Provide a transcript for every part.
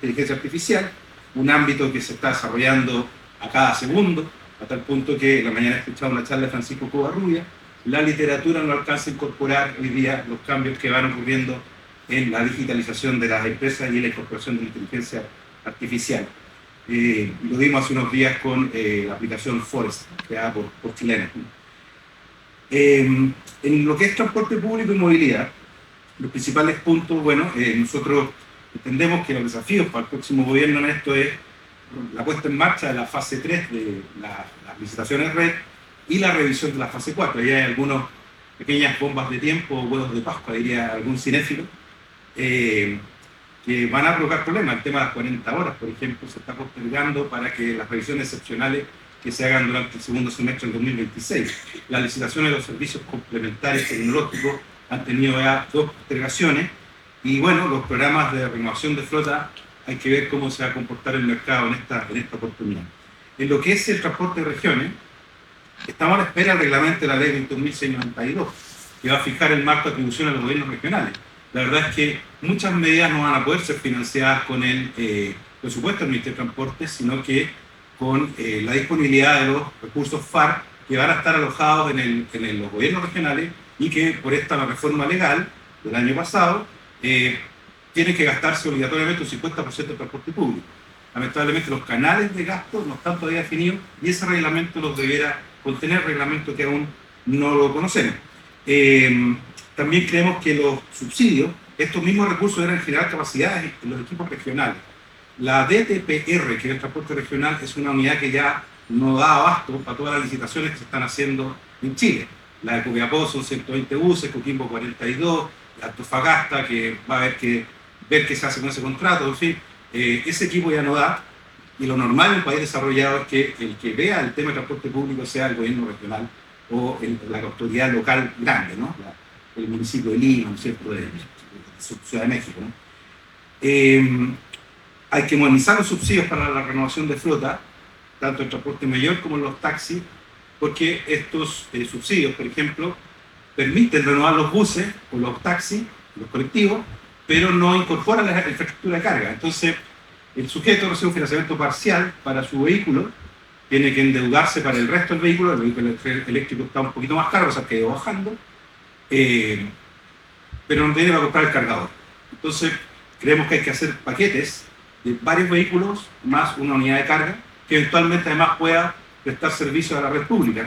inteligencia artificial, un ámbito que se está desarrollando a cada segundo, a tal punto que la mañana he escuchado una charla de Francisco Covarrubia. La literatura no alcanza a incorporar hoy día los cambios que van ocurriendo en la digitalización de las empresas y en la incorporación de la inteligencia artificial. Lo vimos hace unos días con la aplicación Forest, creada por chilenos. En lo que es transporte público y movilidad, los principales puntos, bueno, nosotros entendemos que los desafíos para el próximo gobierno en esto es la puesta en marcha de la fase 3 de las licitaciones red y la revisión de la fase 4. Ya hay algunas pequeñas bombas de tiempo, huevos de Pascua, diría algún cinéfilo, que van a provocar problemas. El tema de las 40 horas, por ejemplo, se está postergando para que las revisiones excepcionales que se hagan durante el segundo semestre del 2026. Las licitaciones de los servicios complementarios tecnológicos han tenido ya 2 postergaciones y bueno, los programas de renovación de flota hay que ver cómo se va a comportar el mercado en esta oportunidad. En lo que es el transporte de regiones, estamos a la espera del reglamento de la ley 21.692, que va a fijar el marco de atribución a los gobiernos regionales. La verdad es que muchas medidas no van a poder ser financiadas con el presupuesto del Ministerio de Transporte, sino que con la disponibilidad de los recursos FAR que van a estar alojados en los gobiernos regionales y que por esta reforma legal del año pasado tiene que gastarse obligatoriamente un 50% del transporte público. Lamentablemente los canales de gasto no están todavía definidos y ese reglamento los debiera contener, reglamento que aún no lo conocemos. También creemos que los subsidios, estos mismos recursos deben generar capacidades en los equipos regionales. La DTPR, que es el transporte regional, es una unidad que ya no da abasto para todas las licitaciones que se están haciendo en Chile. La de Copiapó son 120 buses, Coquimbo 42, Antofagasta, que va a haber que ver qué se hace con ese contrato, en fin, ese equipo ya no da, y lo normal en un país desarrollado es que el que vea el tema de transporte público sea el gobierno regional o la autoridad local grande, ¿no? El municipio de Lima, ¿no es cierto?, de Ciudad de México, ¿no? Hay que modernizar los subsidios para la renovación de flota, tanto el transporte mayor como los taxis, porque estos subsidios, por ejemplo, permiten renovar los buses o los taxis, los colectivos, pero no incorporan la infraestructura de carga. Entonces, el sujeto recibe un financiamiento parcial para su vehículo, tiene que endeudarse para el resto del vehículo, el vehículo eléctrico está un poquito más caro, o sea, que va bajando, pero no tiene para comprar el cargador. Entonces, creemos que hay que hacer paquetes de varios vehículos más una unidad de carga, que eventualmente además pueda prestar servicio a la red pública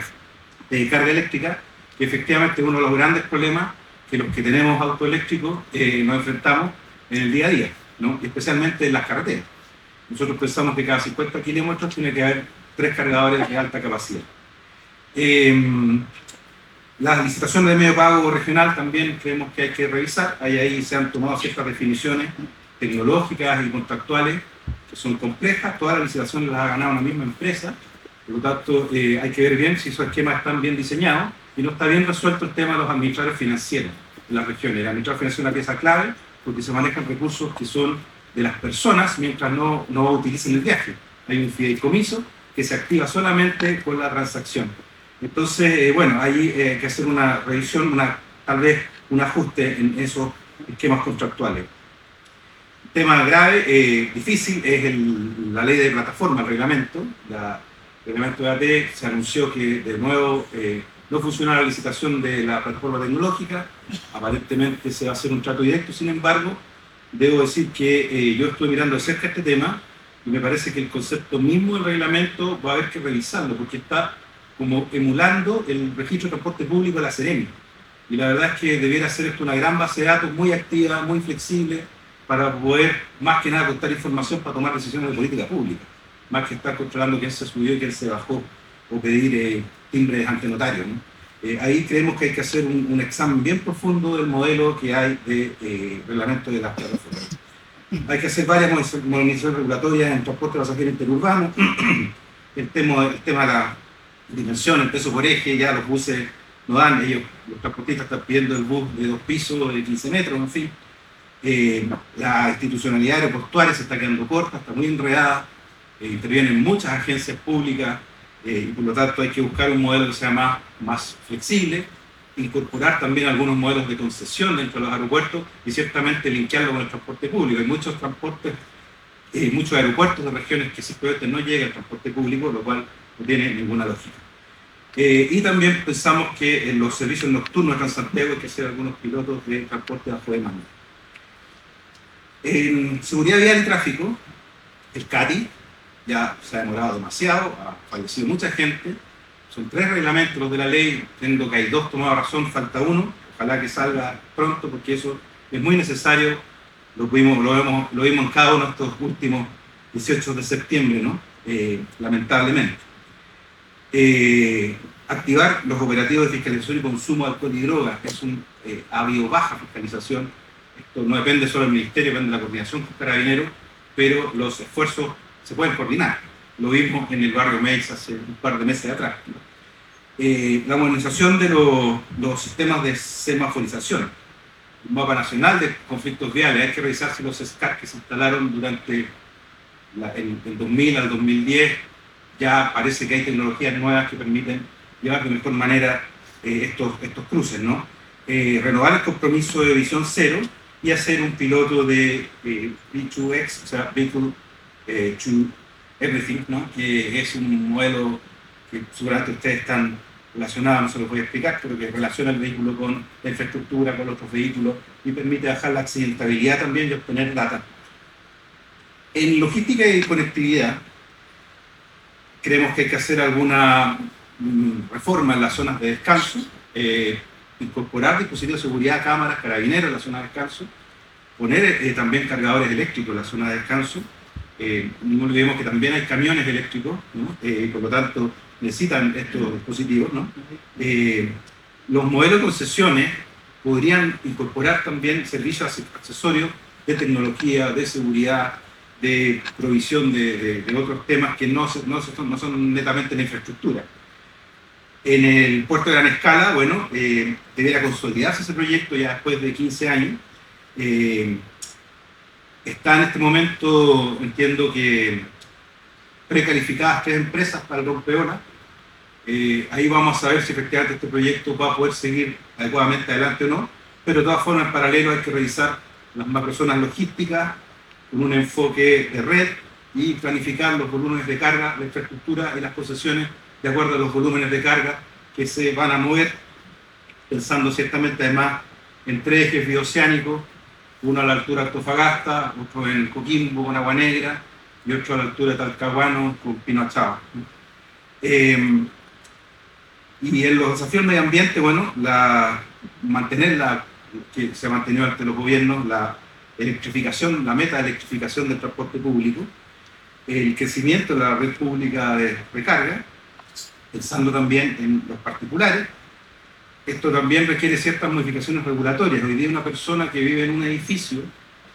de carga eléctrica, que efectivamente es uno de los grandes problemas que los que tenemos autoeléctricos nos enfrentamos en el día a día, ¿no? Y especialmente en las carreteras. Nosotros pensamos que cada 50 kilómetros tiene que haber 3 cargadores de alta capacidad. Las licitaciones de medio pago regional también creemos que hay que revisar. Ahí se han tomado ciertas definiciones tecnológicas y contractuales que son complejas. Todas las licitaciones las ha ganado una misma empresa. Por lo tanto, hay que ver bien si esos esquemas están bien diseñados y no está bien resuelto el tema de los administradores financieros en las regiones. El administrador financiero es una pieza clave porque se manejan recursos que son de las personas mientras no utilicen el viaje. Hay un fideicomiso que se activa solamente con la transacción. Entonces, bueno, ahí hay que hacer una revisión, tal vez un ajuste en esos esquemas contractuales. Tema grave, difícil, es la ley de plataforma, el reglamento. El reglamento de AT se anunció que de nuevo no funciona la licitación de la plataforma tecnológica, aparentemente se va a hacer un trato directo, sin embargo, debo decir que yo estoy mirando de cerca este tema y me parece que el concepto mismo del reglamento va a haber que revisarlo, porque está como emulando el registro de transporte público de la Seremi. Y la verdad es que debiera ser esto una gran base de datos muy activa, muy flexible, para poder, más que nada, contar información para tomar decisiones de política pública, más que estar controlando quién se subió y quién se bajó, o pedir timbres ante notario, ¿no? Ahí creemos que hay que hacer un examen bien profundo del modelo que hay de reglamento de las plataformas. Hay que hacer varias modernizaciones regulatorias en transporte pasajero interurbano, el tema de la dimensión, el peso por eje, ya los buses no dan, los transportistas están pidiendo el bus de 2 pisos, de 15 metros, en fin. La institucionalidad aeroportuaria se está quedando corta, está muy enredada, intervienen muchas agencias públicas y por lo tanto hay que buscar un modelo que sea más flexible, incorporar también algunos modelos de concesión dentro de los aeropuertos y ciertamente linkearlo con el transporte público. Hay muchos transportes muchos aeropuertos de regiones que simplemente no llega el transporte público, lo cual no tiene ninguna lógica. Y también pensamos que en los servicios nocturnos de Transantiago hay que hacer algunos pilotos de transporte bajo demanda. En seguridad vial y tráfico, el CATI ya se ha demorado demasiado, ha fallecido mucha gente, son 3 reglamentos los de la ley, entiendo que hay 2 tomados razón, falta uno, ojalá que salga pronto porque eso es muy necesario, lo vimos en cada uno de estos últimos 18 de septiembre, ¿no? Lamentablemente. Activar los operativos de fiscalización y consumo de alcohol y drogas, ha habido baja fiscalización, esto no depende solo del Ministerio, depende de la coordinación con Carabineros, pero los esfuerzos se pueden coordinar. Lo vimos en el barrio Meix hace un par de meses atrás, ¿no? La modernización de los sistemas de semaforización, un mapa nacional de conflictos viales. Hay que revisar si los SCAR que se instalaron durante el 2000 al 2010 ya parece que hay tecnologías nuevas que permiten llevar de mejor manera estos cruces, ¿no? Renovar el compromiso de visión cero y hacer un piloto de V2X, o sea, Vehicle to Everything, ¿no? Que es un modelo que seguramente ustedes están relacionados, no se los voy a explicar, pero que relaciona el vehículo con la infraestructura, con los otros vehículos y permite bajar la accidentabilidad también y obtener data. En logística y conectividad, creemos que hay que hacer alguna reforma en las zonas de descanso, incorporar dispositivos de seguridad, cámaras, carabineros en la zona de descanso, poner también cargadores eléctricos en la zona de descanso. No olvidemos que también hay camiones eléctricos, ¿no? Por lo tanto necesitan estos dispositivos, ¿no? Los modelos de concesiones podrían incorporar también servicios accesorios de tecnología, de seguridad, de provisión de otros temas que no son netamente la infraestructura. En el puerto de Gran Escala, bueno, debería consolidarse ese proyecto ya después de 15 años. Está en este momento, entiendo que precalificadas 3 empresas para el rompeolas. Ahí vamos a ver si efectivamente este proyecto va a poder seguir adecuadamente adelante o no, pero de todas formas en paralelo hay que revisar las macrozonas logísticas con un enfoque de red y planificar los volúmenes de carga, la infraestructura y las concesiones de acuerdo a los volúmenes de carga que se van a mover, pensando ciertamente además en 3 ejes bioceánicos, uno a la altura de Antofagasta, otro en Coquimbo con Agua Negra y otro a la altura de Talcahuano con Pinoachao. Y en los desafíos del medio ambiente, bueno, mantener que se ha mantenido ante los gobiernos, la electrificación, la meta de electrificación del transporte público, el crecimiento de la red pública de recarga, pensando también en los particulares. Esto también requiere ciertas modificaciones regulatorias. Hoy día una persona que vive en un edificio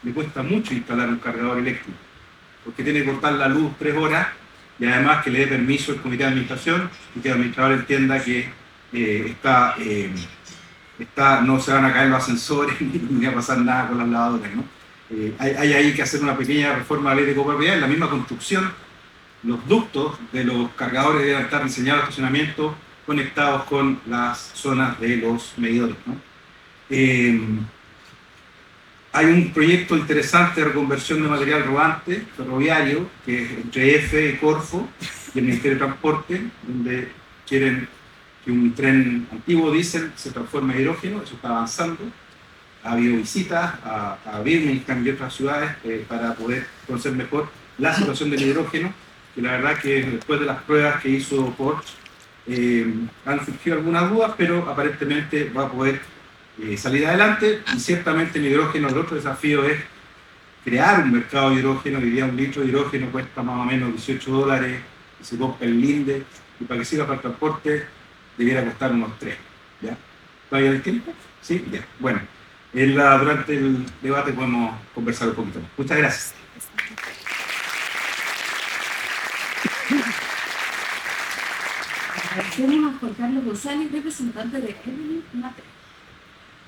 le cuesta mucho instalar un cargador eléctrico, porque tiene que cortar la luz 3 horas y además que le dé permiso el comité de administración y que el administrador entienda que no se van a caer los ascensores ni va a pasar nada con las lavadoras, ¿no? Hay ahí que hacer una pequeña reforma de la ley de copropiedad. En la misma construcción, los ductos de los cargadores deben estar diseñados de estacionamiento conectados con las zonas de los medidores, ¿no? Hay un proyecto interesante de reconversión de material rodante ferroviario que es entre EFE, Corfo y el Ministerio de Transporte, donde quieren que un tren antiguo diésel se transforme en hidrógeno. Eso está avanzando. Ha habido visitas a Birmingham y otras ciudades para poder conocer mejor la situación del hidrógeno, que la verdad que después de las pruebas que hizo Porsche han surgido algunas dudas, pero aparentemente va a poder salir adelante. Y ciertamente el hidrógeno, el otro desafío es crear un mercado de hidrógeno. Hoy día un litro de hidrógeno cuesta más o menos $18, y se compra el Linde, y para que sirva para el transporte debiera costar unos 3. ¿Ya? ¿Todavía hay tiempo? Sí, ya. Bueno, durante el debate podemos conversar un poquito más. Muchas gracias. Agradecemos a Juan Carlos González, representante de Evelyn Mateo.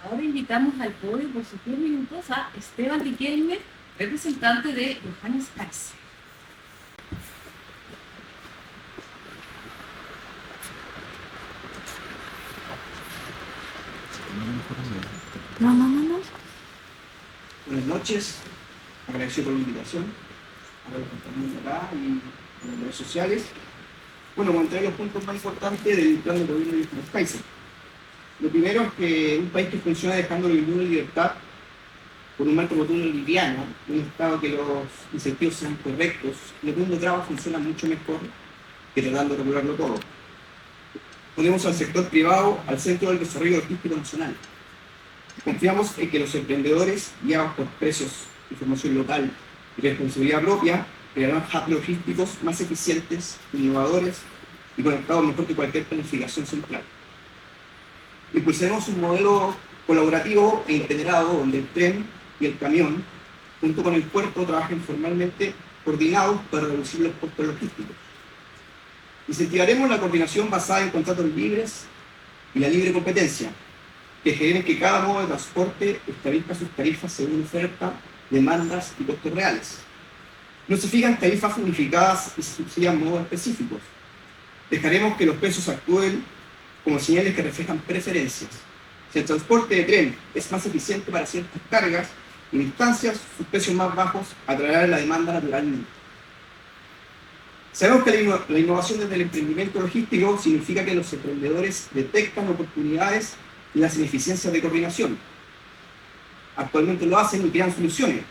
Ahora invitamos al podio por sus 10 minutos a Esteban Riquelme, representante de Johannes Taxi. Buenas noches, agradecido por la invitación. a los compañeros de acá y en las redes sociales. Bueno, voy a entrar los puntos más importantes del plan de gobierno de los países. Lo primero es que un país que funciona dejando el mundo en libertad por un marco rotundo liviano, un estado que los incentivos sean correctos, el mundo de trabajo funciona mucho mejor que tratando de regularlo todo. Ponemos al sector privado al centro del desarrollo logístico nacional. Confiamos en que los emprendedores, guiados por precios, información local y responsabilidad propia, crearán hubs logísticos más eficientes, innovadores y conectados mejor que cualquier planificación central. Impulsaremos un modelo colaborativo e integrado donde el tren y el camión, junto con el puerto, trabajen formalmente coordinados para reducir los costos logísticos. Incentivaremos la coordinación basada en contratos libres y la libre competencia, que generen que cada modo de transporte establezca sus tarifas según oferta, demandas y costos reales. No se fijan tarifas unificadas y se subsidian modos específicos. Dejaremos que los precios actúen como señales que reflejan preferencias. Si el transporte de tren es más eficiente para ciertas cargas y distancias, sus precios más bajos atraerán la demanda naturalmente. Sabemos que la innovación desde el emprendimiento logístico significa que los emprendedores detectan oportunidades y las ineficiencias de coordinación. Actualmente lo hacen y crean soluciones,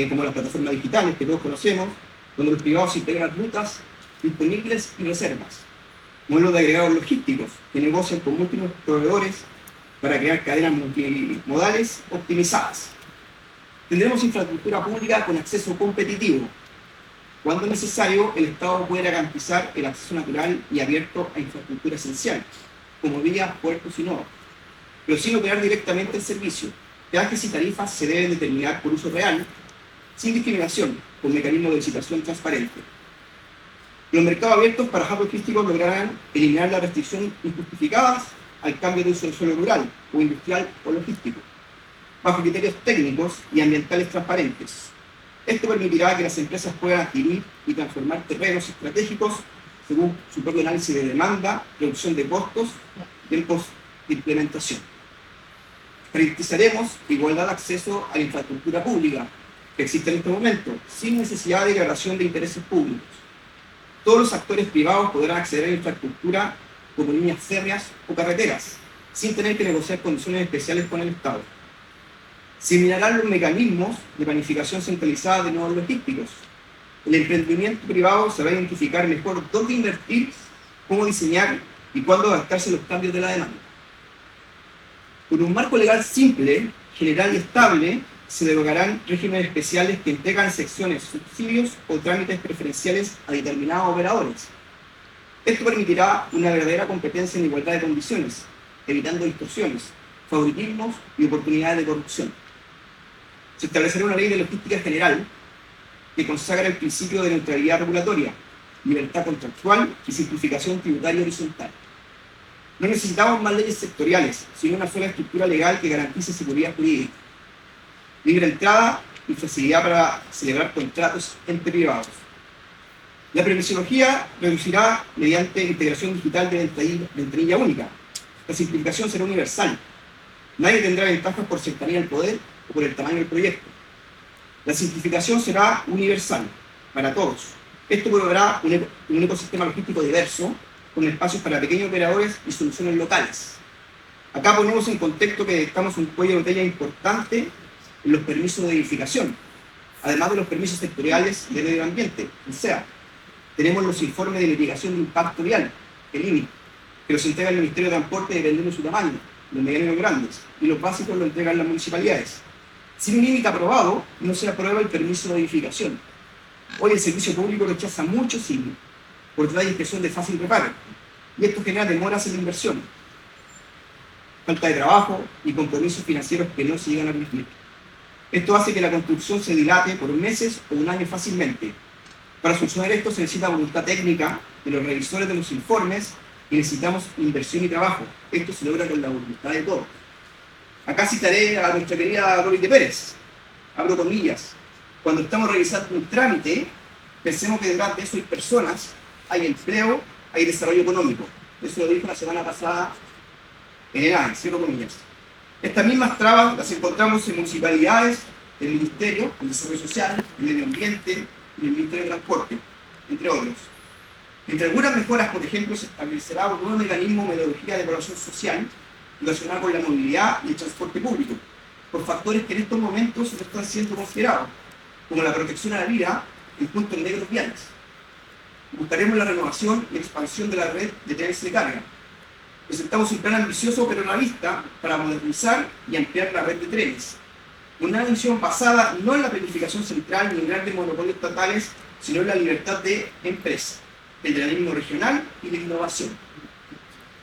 como las plataformas digitales que todos conocemos, donde los privados integran rutas disponibles y reservas. Modelos de agregados logísticos que negocian con múltiples proveedores para crear cadenas multimodales optimizadas. Tendremos infraestructura pública con acceso competitivo. Cuando necesario, el Estado puede garantizar el acceso natural y abierto a infraestructura esencial, como vías, puertos y nodos, pero sin operar directamente el servicio. Peajes y tarifas se deben determinar por uso real, sin discriminación, con mecanismos de licitación transparente. Los mercados abiertos para hubs logísticos lograrán eliminar las restricciones injustificadas al cambio de uso del suelo rural, o industrial o logístico, bajo criterios técnicos y ambientales transparentes. Esto permitirá que las empresas puedan adquirir y transformar terrenos estratégicos según su propio análisis de demanda, reducción de costos y tiempos de implementación. Garantizaremos igualdad de acceso a la infraestructura pública que existe en este momento, sin necesidad de declaración de intereses públicos. Todos los actores privados podrán acceder a la infraestructura como líneas férreas o carreteras, sin tener que negociar condiciones especiales con el Estado. Se eliminarán los mecanismos de planificación centralizada de nodos logísticos. El emprendimiento privado sabrá identificar mejor dónde invertir, cómo diseñar y cuándo adaptarse a los cambios de la demanda. Con un marco legal simple, general y estable, se derogarán regímenes especiales que entregan secciones, subsidios o trámites preferenciales a determinados operadores. Esto permitirá una verdadera competencia en igualdad de condiciones, evitando distorsiones, favoritismos y oportunidades de corrupción. Se establecerá una ley de logística general que consagra el principio de neutralidad regulatoria, libertad contractual y simplificación tributaria horizontal. No necesitamos más leyes sectoriales, sino una sola estructura legal que garantice seguridad jurídica, libre entrada y facilidad para celebrar contratos entre privados. La previsiología reducirá mediante integración digital de ventanilla única. La simplificación será universal. Nadie tendrá ventajas por cercanía al poder o por el tamaño del proyecto. La simplificación será universal para todos. Esto proveerá un ecosistema logístico diverso, con espacios para pequeños operadores y soluciones locales. Acá ponemos en contexto que estamos un cuello de botella importante en los permisos de edificación, además de los permisos sectoriales de medio ambiente, o sea, tenemos los informes de mitigación de impacto vial, el IMI, que los entrega el Ministerio de Transporte dependiendo de su tamaño, los medianos y los grandes, y los básicos los entregan las municipalidades. Sin un IMI aprobado, no se aprueba el permiso de edificación. Hoy el servicio público rechaza muchos IMI por detalles que son de fácil reparo, y esto genera demoras en la inversión, falta de trabajo y compromisos financieros que no se llegan a cumplir. Esto hace que la construcción se dilate por meses o un año fácilmente. Para solucionar esto se necesita voluntad técnica de los revisores de los informes y necesitamos inversión y trabajo. Esto se logra con la voluntad de todos. Acá citaré a nuestra querida Loris de Pérez. Abro comillas. Cuando estamos revisando un trámite, pensemos que detrás de eso hay personas, hay empleo, hay desarrollo económico. Eso lo dijo la semana pasada en el ANE, cierro comillas. Estas mismas trabas las encontramos en municipalidades el Ministerio de Desarrollo Social, el Medio Ambiente y el Ministerio de Transporte, entre otros. Entre algunas mejoras, por ejemplo, se establecerá un nuevo mecanismo de metodología de evaluación social relacionado con la movilidad y el transporte público, por factores que en estos momentos no están siendo considerados, como la protección a la vida en puntos negros viales. Buscaremos la renovación y expansión de la red de trenes de carga. Presentamos un plan ambicioso pero realista para modernizar y ampliar la red de trenes. Una visión basada no en la planificación central ni en grandes monopolios estatales, sino en la libertad de empresa, el dinamismo regional y la innovación.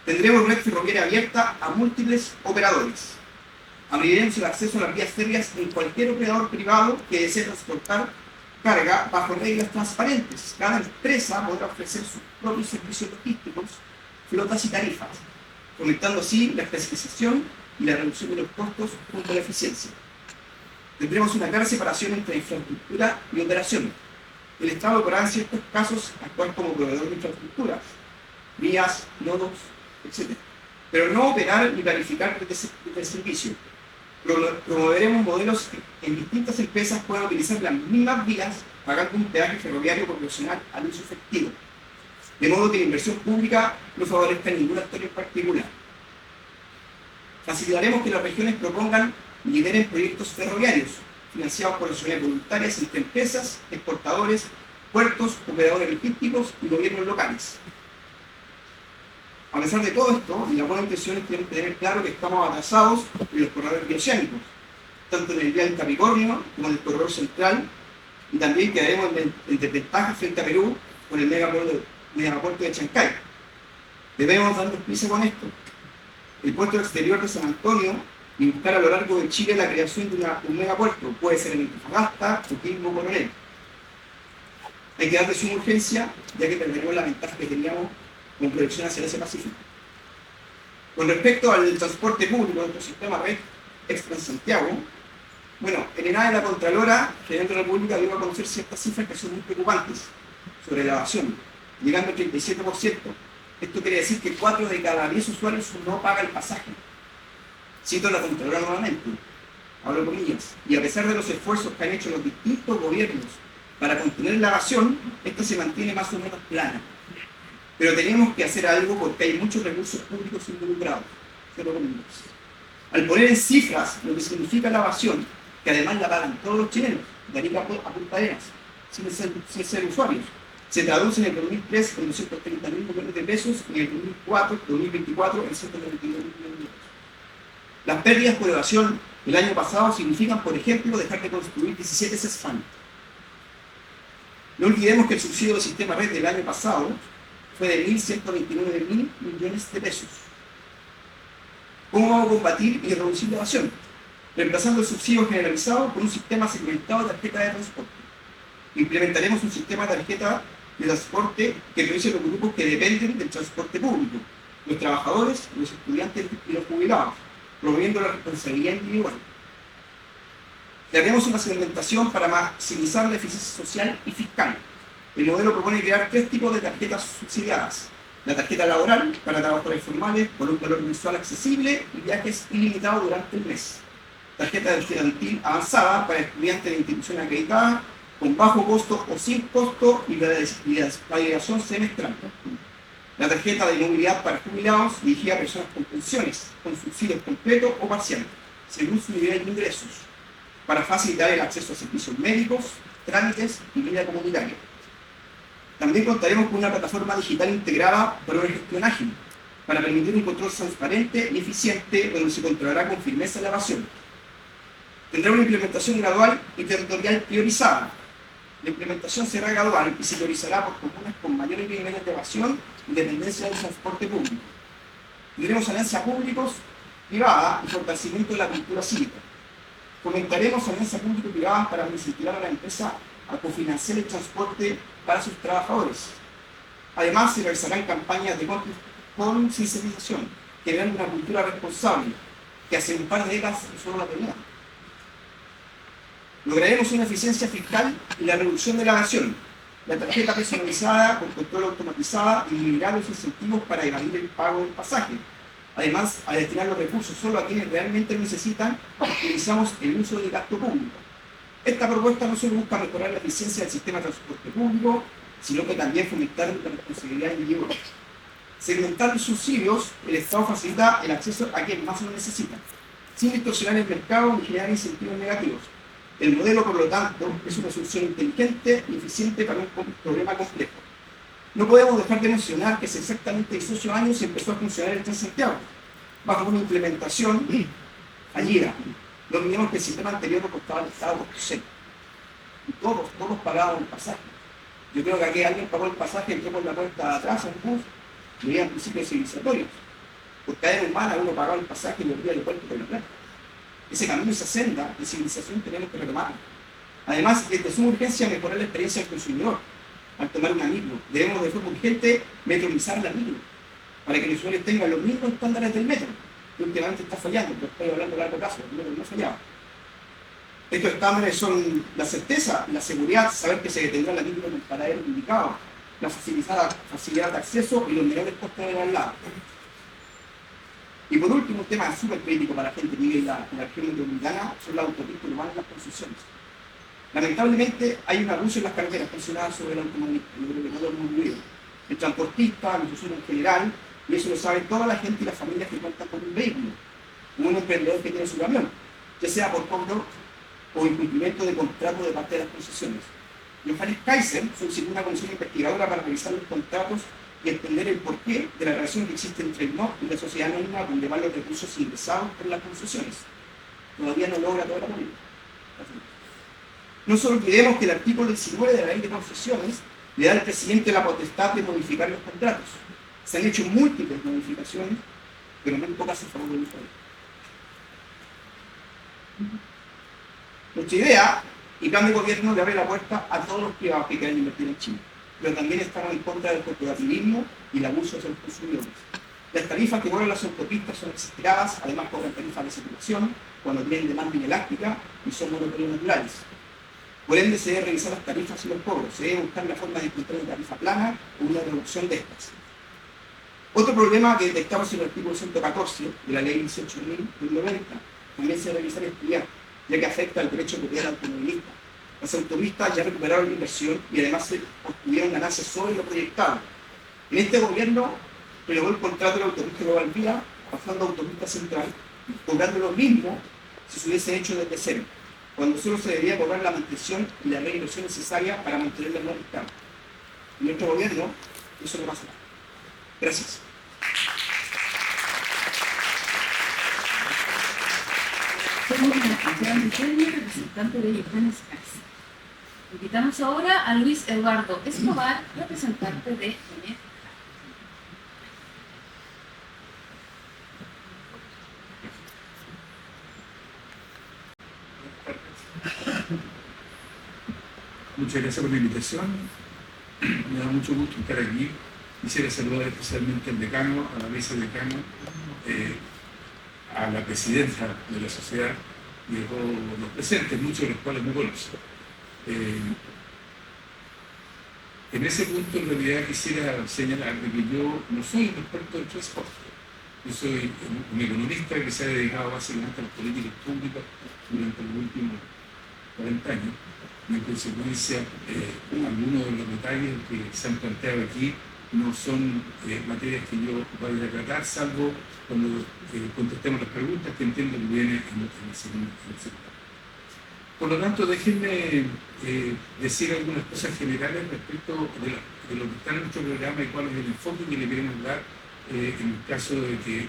Tendremos red ferroviaria abierta a múltiples operadores. Abriremos el acceso a las vías férreas en cualquier operador privado que desee transportar carga bajo reglas transparentes. Cada empresa podrá ofrecer sus propios servicios logísticos, flotas y tarifas, fomentando así la especialización y la reducción de los costos junto a la eficiencia. Tendremos una clara separación entre infraestructura y operación. El Estado podrá en ciertos casos actuar como proveedor de infraestructuras, vías, nodos, etc. Pero no operar ni planificar el servicio. Promoveremos modelos en distintas empresas puedan utilizar las mismas vías pagando un peaje ferroviario proporcional al uso efectivo, de modo que la inversión pública no favorezca a ningún actor en particular. Facilitaremos que las regiones propongan y lideren proyectos ferroviarios financiados por sociedades voluntarias entre empresas, exportadores, puertos, operadores logísticos y gobiernos locales. A pesar de todo esto, y las buenas intenciones, tenemos que tener claro que estamos atrasados en los corredores bioceánicos, tanto en el vial Capricornio como en el corredor central, y también quedaremos en desventaja frente a Perú con el megapuerto de Chancay. Debemos darnos prisa con esto. El puerto exterior de San Antonio y buscar a lo largo de Chile la creación de un megapuerto, puede ser en Antofagasta, Coquimbo o Coronel. Hay que darle suma urgencia, ya que perderemos la ventaja que teníamos con proyección hacia ese Pacífico. Con respecto al transporte público de nuestro sistema red Extra Santiago, bueno, en el de la Contralora General de la República dio a conocer ciertas cifras que son muy preocupantes sobre la evasión, llegando al 37%. Esto quiere decir que 4 de cada 10 usuarios no pagan el pasaje. Cito la Contralora nuevamente, abro comillas, y a pesar de los esfuerzos que han hecho los distintos gobiernos para contener la evasión, esta se mantiene más o menos plana. Pero tenemos que hacer algo porque hay muchos recursos públicos involucrados. Al poner en cifras lo que significa la evasión, que además la pagan todos los chilenos, de Arica a Punta Arenas, sin ser usuarios, se traduce en el 2003 en 230.000 millones de pesos y en el 2024 en 192.000 millones de pesos. Las pérdidas por evasión el año pasado significan, por ejemplo, dejar de construir 17 CESFAM. No olvidemos que el subsidio del sistema red del año pasado fue de 1.129.000 millones de pesos. ¿Cómo vamos a combatir y reducir la evasión? Reemplazando el subsidio generalizado por un sistema segmentado de tarjeta de transporte. Implementaremos un sistema de tarjeta de transporte que priorice los grupos que dependen del transporte público, los trabajadores, los estudiantes y los jubilados, promoviendo la responsabilidad individual. Haremos una segmentación para maximizar la eficiencia social y fiscal. El modelo propone crear 3 tipos de tarjetas subsidiadas. La tarjeta laboral para trabajadores informales con un valor mensual accesible y viajes ilimitados durante el mes. Tarjeta estudiantil avanzada para estudiantes de instituciones acreditadas con bajo costo o sin costo y la validación semestral. La tarjeta de movilidad para jubilados dirigida a personas con pensiones, con subsidios completos o parciales, según su nivel de ingresos, para facilitar el acceso a servicios médicos, trámites y vida comunitaria. También contaremos con una plataforma digital integrada para una gestión ágil, para permitir un control transparente y eficiente donde se controlará con firmeza la evasión. Tendrá una implementación gradual y territorial priorizada. La implementación será gradual y se priorizará por comunas con mayores niveles de evasión y dependencia del transporte público. Tendremos alianzas públicos-privadas y fortalecimiento de la cultura cívica. Fomentaremos alianzas público-privadas para incentivar a la empresa a cofinanciar el transporte para sus trabajadores. Además, se realizarán campañas de concientización que vean una cultura responsable, que hace un par de décadas solo la tenía. Lograremos una eficiencia fiscal y la reducción de la evasión. La tarjeta personalizada con control automatizada eliminará los incentivos para evadir el pago del pasaje. Además, al destinar los recursos solo a quienes realmente lo necesitan, optimizamos el uso del gasto público. Esta propuesta no solo busca mejorar la eficiencia del sistema de transporte público, sino que también fomentar la responsabilidad individual. Segmentando subsidios, el Estado facilita el acceso a quienes más lo necesitan, sin distorsionar el mercado ni generar incentivos negativos. El modelo, por lo tanto, es una solución inteligente y eficiente para un problema complejo. No podemos dejar de mencionar que hace exactamente 18 años se empezó a funcionar el Transantiago, bajo una implementación fallida. No olvidemos que el sistema anterior lo costaba al Estado por cero. Y todos pagábamos el pasaje. Yo creo que aquí alguien pagó el pasaje, entró por la puerta de atrás en bus, y había principios civilizatorios. Por cadena humana uno pagaba el pasaje y volvía al puerto por la plata. Ese camino, esa senda de civilización tenemos que retomarlo. Además, es de suma urgencia mejorar la experiencia del consumidor al tomar una micro. Debemos de forma urgente metronizar la micro, para que los usuarios tengan los mismos estándares del metro, que últimamente está fallando, pero estoy hablando a largo plazo, el metro no fallaba. Estos estándares son la certeza, la seguridad, saber que se detendrá la micro en el paradero indicado, la facilidad de acceso y los menores costos de traslado. Y por último, un tema súper crítico para la gente que vive en la región metropolitana son las autopistas urbanas y las concesiones. Lamentablemente hay un abuso en las carreteras presionadas sobre el automovilista, yo creo que no lo hemos vivido. El transportista, los usuarios en general, y eso lo sabe toda la gente y las familias que cuentan con un vehículo, como un emprendedor que tiene su camión, ya sea por cobro o incumplimiento de contrato de parte de las concesiones. Johannes Kaiser solicitó una comisión investigadora para revisar los contratos y entender el porqué de la relación que existe entre el NOC y la sociedad anónima donde van los recursos ingresados por las concesiones. Todavía no logra toda la política. No solo olvidemos que el artículo 19 de la ley de concesiones le da al presidente la potestad de modificar los contratos. Se han hecho múltiples modificaciones, pero muy pocas a favor del usuario. Nuestra idea y plan de gobierno le abre la puerta a todos los privados que quieran invertir en Chile, pero también estamos en contra del corporativismo y el abuso de los consumidores. Las tarifas que cobran las autopistas son exageradas, además cobran tarifas de circulación cuando tienen demanda inelástica y son monopolios naturales. Por ende, se debe revisar las tarifas y los cobros, se debe buscar la forma de encontrar una tarifa plana o una reducción de estas. Otro problema que detectamos en el artículo 114 de la ley 18.090 también se debe revisar y estudiar, ya que afecta al derecho de propiedad del automovilista. Las autopistas ya recuperaron la inversión y además se obtuvieron ganancias sobre lo proyectado. En este gobierno renovó el contrato de la autopista Global Vía, pasando a autopista central, cobrando lo mismo si se hubiese hecho desde cero, cuando solo se debía cobrar la mantención y la reinversión necesaria para mantener el nuevo estado. En nuestro gobierno eso no pasa nada. Gracias. Somos Esteban Riquelme, representante de Johannes Kaiser. Invitamos ahora a Luis Eduardo Escobar, representante de ENET. Muchas gracias por la invitación. Me da mucho gusto estar aquí. Quisiera saludar especialmente al decano, a la vicedecano, a la presidenta de la sociedad y a todos los presentes, muchos de los cuales me conocen. En ese punto, en realidad, quisiera señalar que yo no soy un experto en transporte. Yo soy un economista que se ha dedicado básicamente a las políticas públicas durante los últimos 40 años. En consecuencia, algunos de los detalles que se han planteado aquí no son materias que yo vaya a tratar, salvo cuando contestemos las preguntas que entiendo que vienen en el segundo. Por lo tanto, déjenme decir algunas cosas generales respecto de lo que está en nuestro programa y cuál es el enfoque que le queremos dar en el caso de que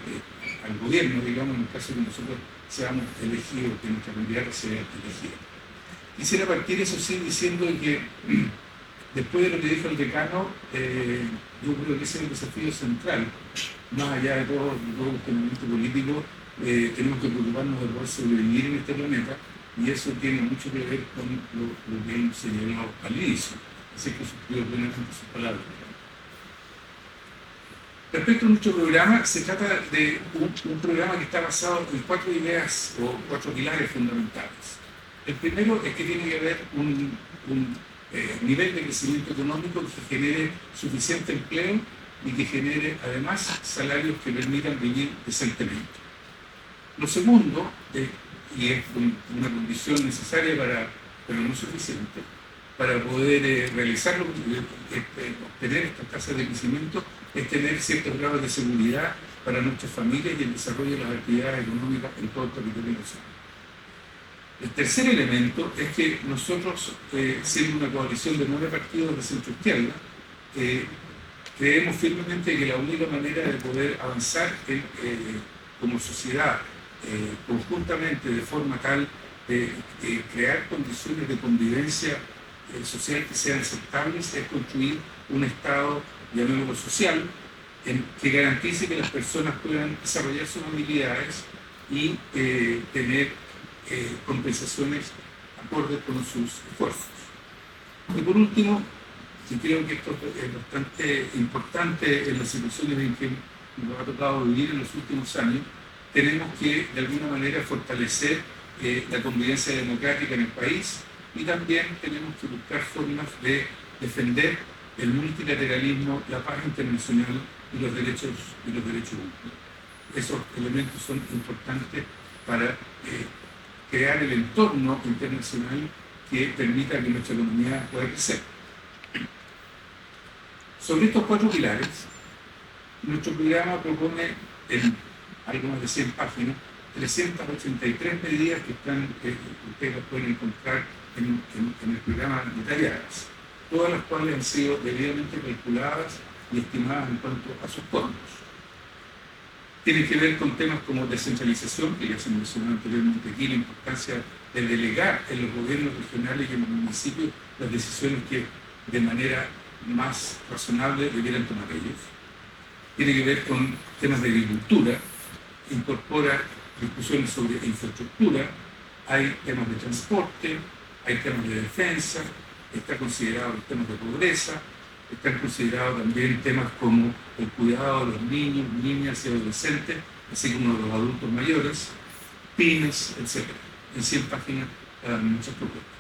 al gobierno, digamos, en el caso de que nosotros seamos elegidos, que nuestra candidata sea elegida. Quisiera partir, eso sí, diciendo que después de lo que dijo el decano, yo creo que ese es el desafío central, más allá de todo el cuestionamiento político, tenemos que preocuparnos de poder sobrevivir en este planeta, y eso tiene mucho que ver con lo que hemos señalado al inicio. Así que suscribo plenamente sus palabras. Respecto a nuestro programa, se trata de un programa que está basado en 4 ideas o 4 pilares fundamentales. El primero es que tiene que haber un nivel de crecimiento económico que genere suficiente empleo y que genere además salarios que permitan vivir decentemente. Lo segundo, y es una condición necesaria para pero no suficiente, para poder realizarlo, obtener estas tasas de crecimiento, es tener ciertos grados de seguridad para nuestras familias y el desarrollo de las actividades económicas en todo el territorio nacional. El tercer elemento es que nosotros, siendo una coalición de 9 partidos de centro-izquierda, creemos firmemente que la única manera de poder avanzar como sociedad conjuntamente de forma tal de crear condiciones de convivencia social que sean aceptables es construir un Estado, llamémoslo social, que garantice que las personas puedan desarrollar sus habilidades y tener compensaciones acordes con sus esfuerzos. Y por último, y creo que esto es bastante importante en las situaciones en que nos ha tocado vivir en los últimos años, tenemos que de alguna manera fortalecer la convivencia democrática en el país y también tenemos que buscar formas de defender el multilateralismo, la paz internacional y los derechos humanos. Esos elementos son importantes para crear el entorno internacional que permita que nuestra economía pueda crecer. Sobre estos 4 pilares, nuestro programa propone en algo más de 100 páginas 383 medidas que ustedes las pueden encontrar en el programa detalladas, todas las cuales han sido debidamente calculadas y estimadas en cuanto a sus costos. Tienen que ver con temas como descentralización, que ya se mencionó anteriormente aquí, la importancia de delegar en los gobiernos regionales y en los municipios las decisiones que de manera más razonable debieran tomar ellos. Tiene que ver con temas de agricultura, incorpora discusiones sobre infraestructura, hay temas de transporte, hay temas de defensa, está considerado los temas de pobreza, están considerados también temas como el cuidado de los niños, niñas y adolescentes, así como de los adultos mayores, pymes, etc. En 100 páginas muchas propuestas.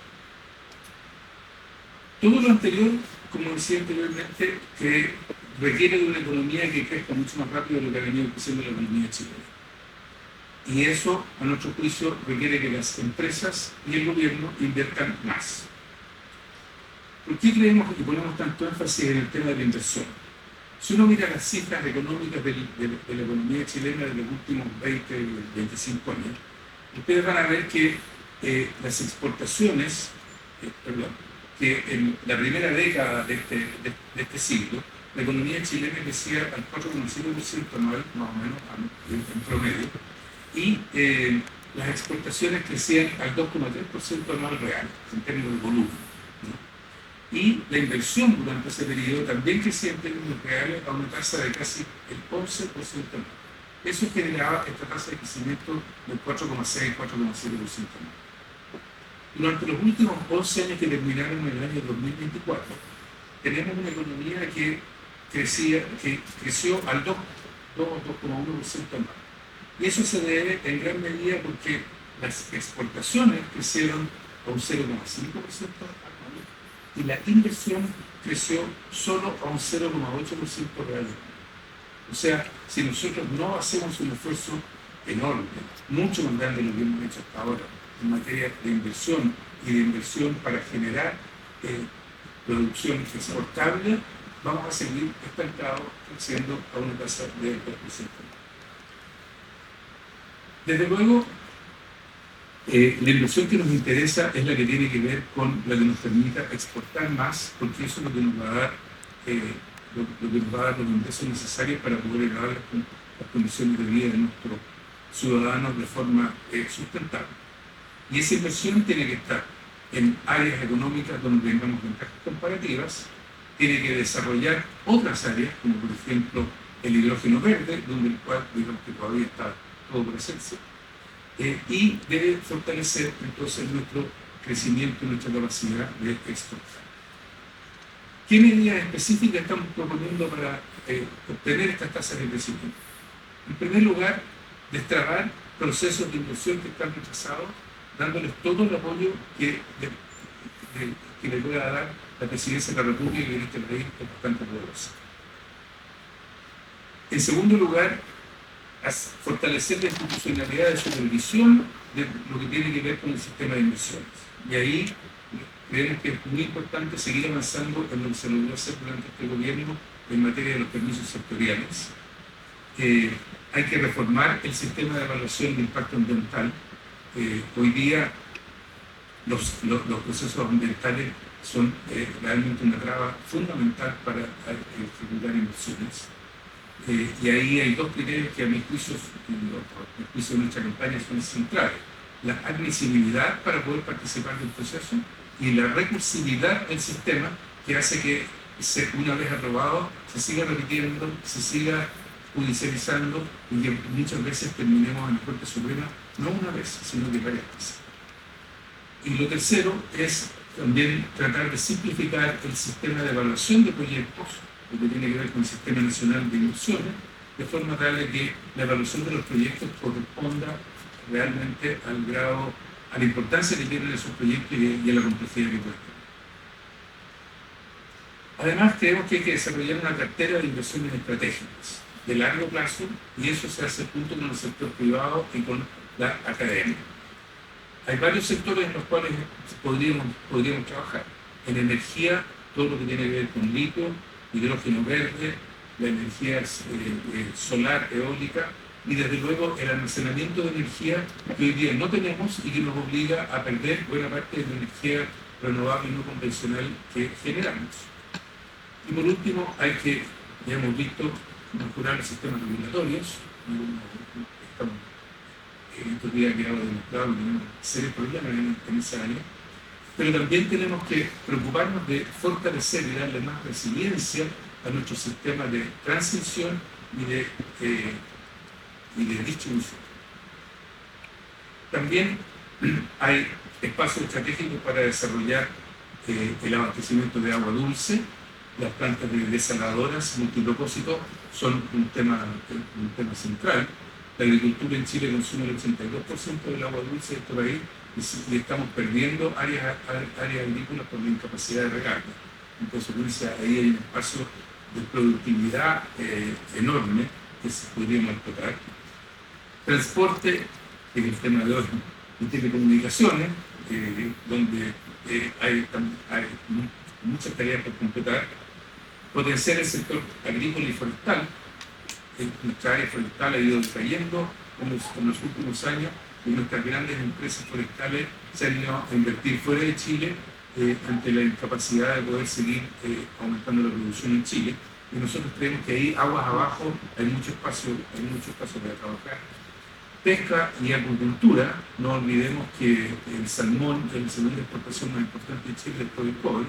Todo lo anterior, como decía anteriormente, que requiere de una economía que crezca mucho más rápido de lo que ha venido creciendo la economía chilena. Y eso, a nuestro juicio, requiere que las empresas y el gobierno inviertan más. ¿Por qué creemos y ponemos tanto énfasis en el tema de la inversión? Si uno mira las cifras económicas de la economía chilena de los últimos 20, 25 años, ustedes van a ver que las exportaciones, que en la primera década de este siglo, la economía chilena crecía al 4,5% anual, más o menos, en promedio, y las exportaciones crecían al 2,3% anual real, en términos de volumen. Y la inversión durante ese periodo también crecía en términos reales a una tasa de casi el 11% anual. Eso generaba esta tasa de crecimiento del 4,6-4,7% anual. Durante los últimos 11 años que terminaron en el año 2024, tenemos una economía que creció al 2,1% anual. Y eso se debe en gran medida porque las exportaciones crecieron a un 0,5% anual y la inversión creció solo a un 0,8% realmente. O sea, si nosotros no hacemos un esfuerzo enorme, mucho más grande de lo que hemos hecho hasta ahora, en materia de inversión y de inversión para generar producción exportable, vamos a seguir estancados creciendo a una tasa de 2%. Desde luego, la inversión que nos interesa es la que tiene que ver con la que nos permita exportar más, porque eso es lo que nos va a dar, los ingresos necesarios para poder elevar las condiciones de vida de nuestros ciudadanos de forma sustentable. Y esa inversión tiene que estar en áreas económicas donde tengamos ventajas comparativas, tiene que desarrollar otras áreas, como por ejemplo el hidrógeno verde, donde el cual digamos que todavía está todo por hacerse, y debe fortalecer entonces nuestro crecimiento y nuestra capacidad de exportar. ¿Qué medidas específicas estamos proponiendo para obtener estas tasas de crecimiento? En primer lugar, destrabar procesos de inversión que están retrasados, dándoles todo el apoyo que le pueda dar la Presidencia de la República, que en este país es bastante poderosa. En segundo lugar, fortalecer la institucionalidad de supervisión de lo que tiene que ver con el sistema de inversiones. Y ahí creemos que es muy importante seguir avanzando en lo que se logró hacer durante este gobierno en materia de los permisos sectoriales. Hay que reformar el sistema de evaluación de impacto ambiental. Hoy día los procesos ambientales son realmente una traba fundamental para ejecutar inversiones. Y ahí hay dos criterios que a mi juicio, de nuestra campaña son centrales: la admisibilidad para poder participar del proceso y la recursividad del sistema, que hace que una vez aprobado se siga repitiendo, se siga judicializando y que muchas veces terminemos en la Corte Suprema no una vez, sino que varias veces. Y lo tercero es también tratar de simplificar el sistema de evaluación de proyectos, lo que tiene que ver con el Sistema Nacional de Inversiones, de forma tal de que la evaluación de los proyectos corresponda realmente al grado, a la importancia que tienen esos proyectos y a la complejidad que pueden tener. Además, creemos que hay que desarrollar una cartera de inversiones estratégicas de largo plazo, y eso se hace junto con el sector privado y con la academia. Hay varios sectores en los cuales podríamos trabajar. En energía, todo lo que tiene que ver con litio, hidrógeno verde, la energía solar, eólica, y desde luego el almacenamiento de energía que hoy día no tenemos y que nos obliga a perder buena parte de la energía renovable y no convencional que generamos. Y por último, hay que, ya hemos visto, mejorar los sistemas regulatorios. Estamos, estos días ha quedado demostrado que tenemos serios problemas en esa área, pero también tenemos que preocuparnos de fortalecer y darle más resiliencia a nuestro sistema de transmisión y de distribución. También hay espacios estratégicos para desarrollar el abastecimiento de agua dulce. Las plantas desaladoras multipropósito son un tema central. La agricultura en Chile consume el 82% del agua dulce de este país y estamos perdiendo áreas agrícolas por la incapacidad de regarla. En consecuencia, ahí hay un espacio de productividad enorme que se podríamos explotar. Transporte, que es el tema de hoy, y telecomunicaciones, donde hay muchas tareas por completar. Potenciar el sector agrícola y forestal. Nuestra área forestal ha ido decayendo en los últimos años, y nuestras grandes empresas forestales se han ido a invertir fuera de Chile ante la incapacidad de poder seguir aumentando la producción en Chile. Y nosotros creemos que ahí, aguas abajo, hay mucho espacio para trabajar. Pesca y acuicultura, no olvidemos que el salmón es la segunda exportación más importante de Chile después del cobre.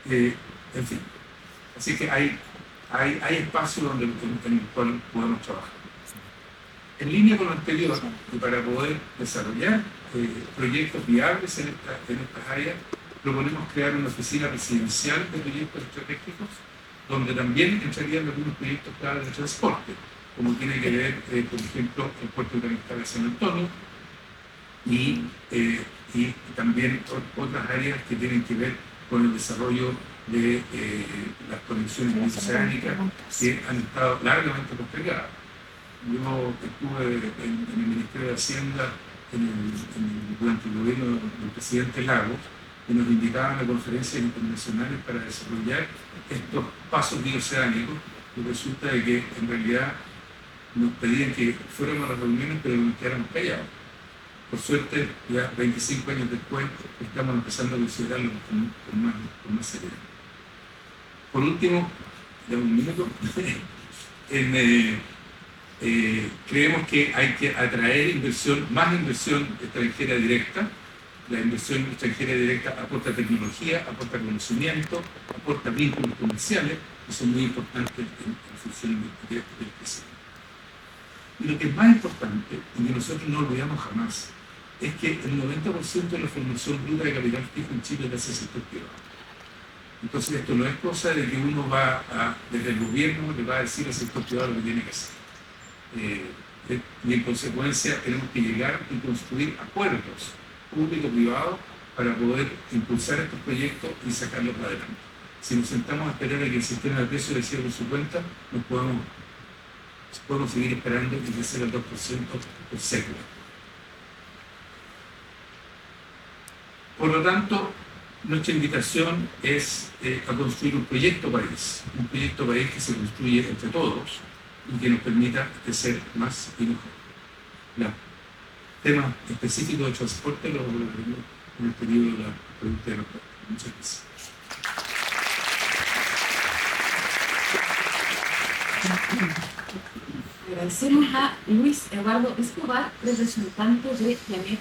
En fin, así que hay espacio en el cual podemos trabajar. En línea con lo anterior, y para poder desarrollar proyectos viables en estas áreas, proponemos crear una oficina presidencial de proyectos estratégicos, donde también entrarían algunos proyectos clave de transporte, como tiene que ver, por ejemplo, el puerto internacional de San Antonio, y también otras áreas que tienen que ver con el desarrollo de las conexiones oceánicas que han estado largamente postergadas. Yo estuve en el Ministerio de Hacienda durante el gobierno del presidente Lagos, y nos invitaban a conferencias internacionales para desarrollar estos pasos bioceánicos, y resulta de que en realidad nos pedían que fuéramos a las reuniones, pero nos quedáramos callados. Por suerte, ya 25 años después, estamos empezando a considerarlo con más seriedad. Por último, ya un minuto, creemos que hay que atraer más inversión extranjera directa. La inversión extranjera directa aporta tecnología, aporta conocimiento, aporta vínculos comerciales, que son muy importantes en función del crecimiento. Y lo que es más importante, y que nosotros no olvidamos jamás, es que el 90% de la formación bruta de capital fijo en Chile la hace el sector privado. Entonces, esto no es cosa de que uno desde el gobierno le va a decir al sector privado lo que tiene que hacer. Y en consecuencia tenemos que llegar y construir acuerdos público-privados para poder impulsar estos proyectos y sacarlos para adelante. Si nos sentamos a esperar a que el sistema de precios decida por su cuenta, podemos seguir esperando y crecer al 2% por século. Por lo tanto, nuestra invitación es a construir un proyecto país que se construye entre todos y que nos permita crecer más y mejor. El tema específico de transporte lo hablaremos en el periodo de la pregunta y respuesta. Muchas gracias. Agradecemos a Luis Eduardo Escobar, representante de Janet.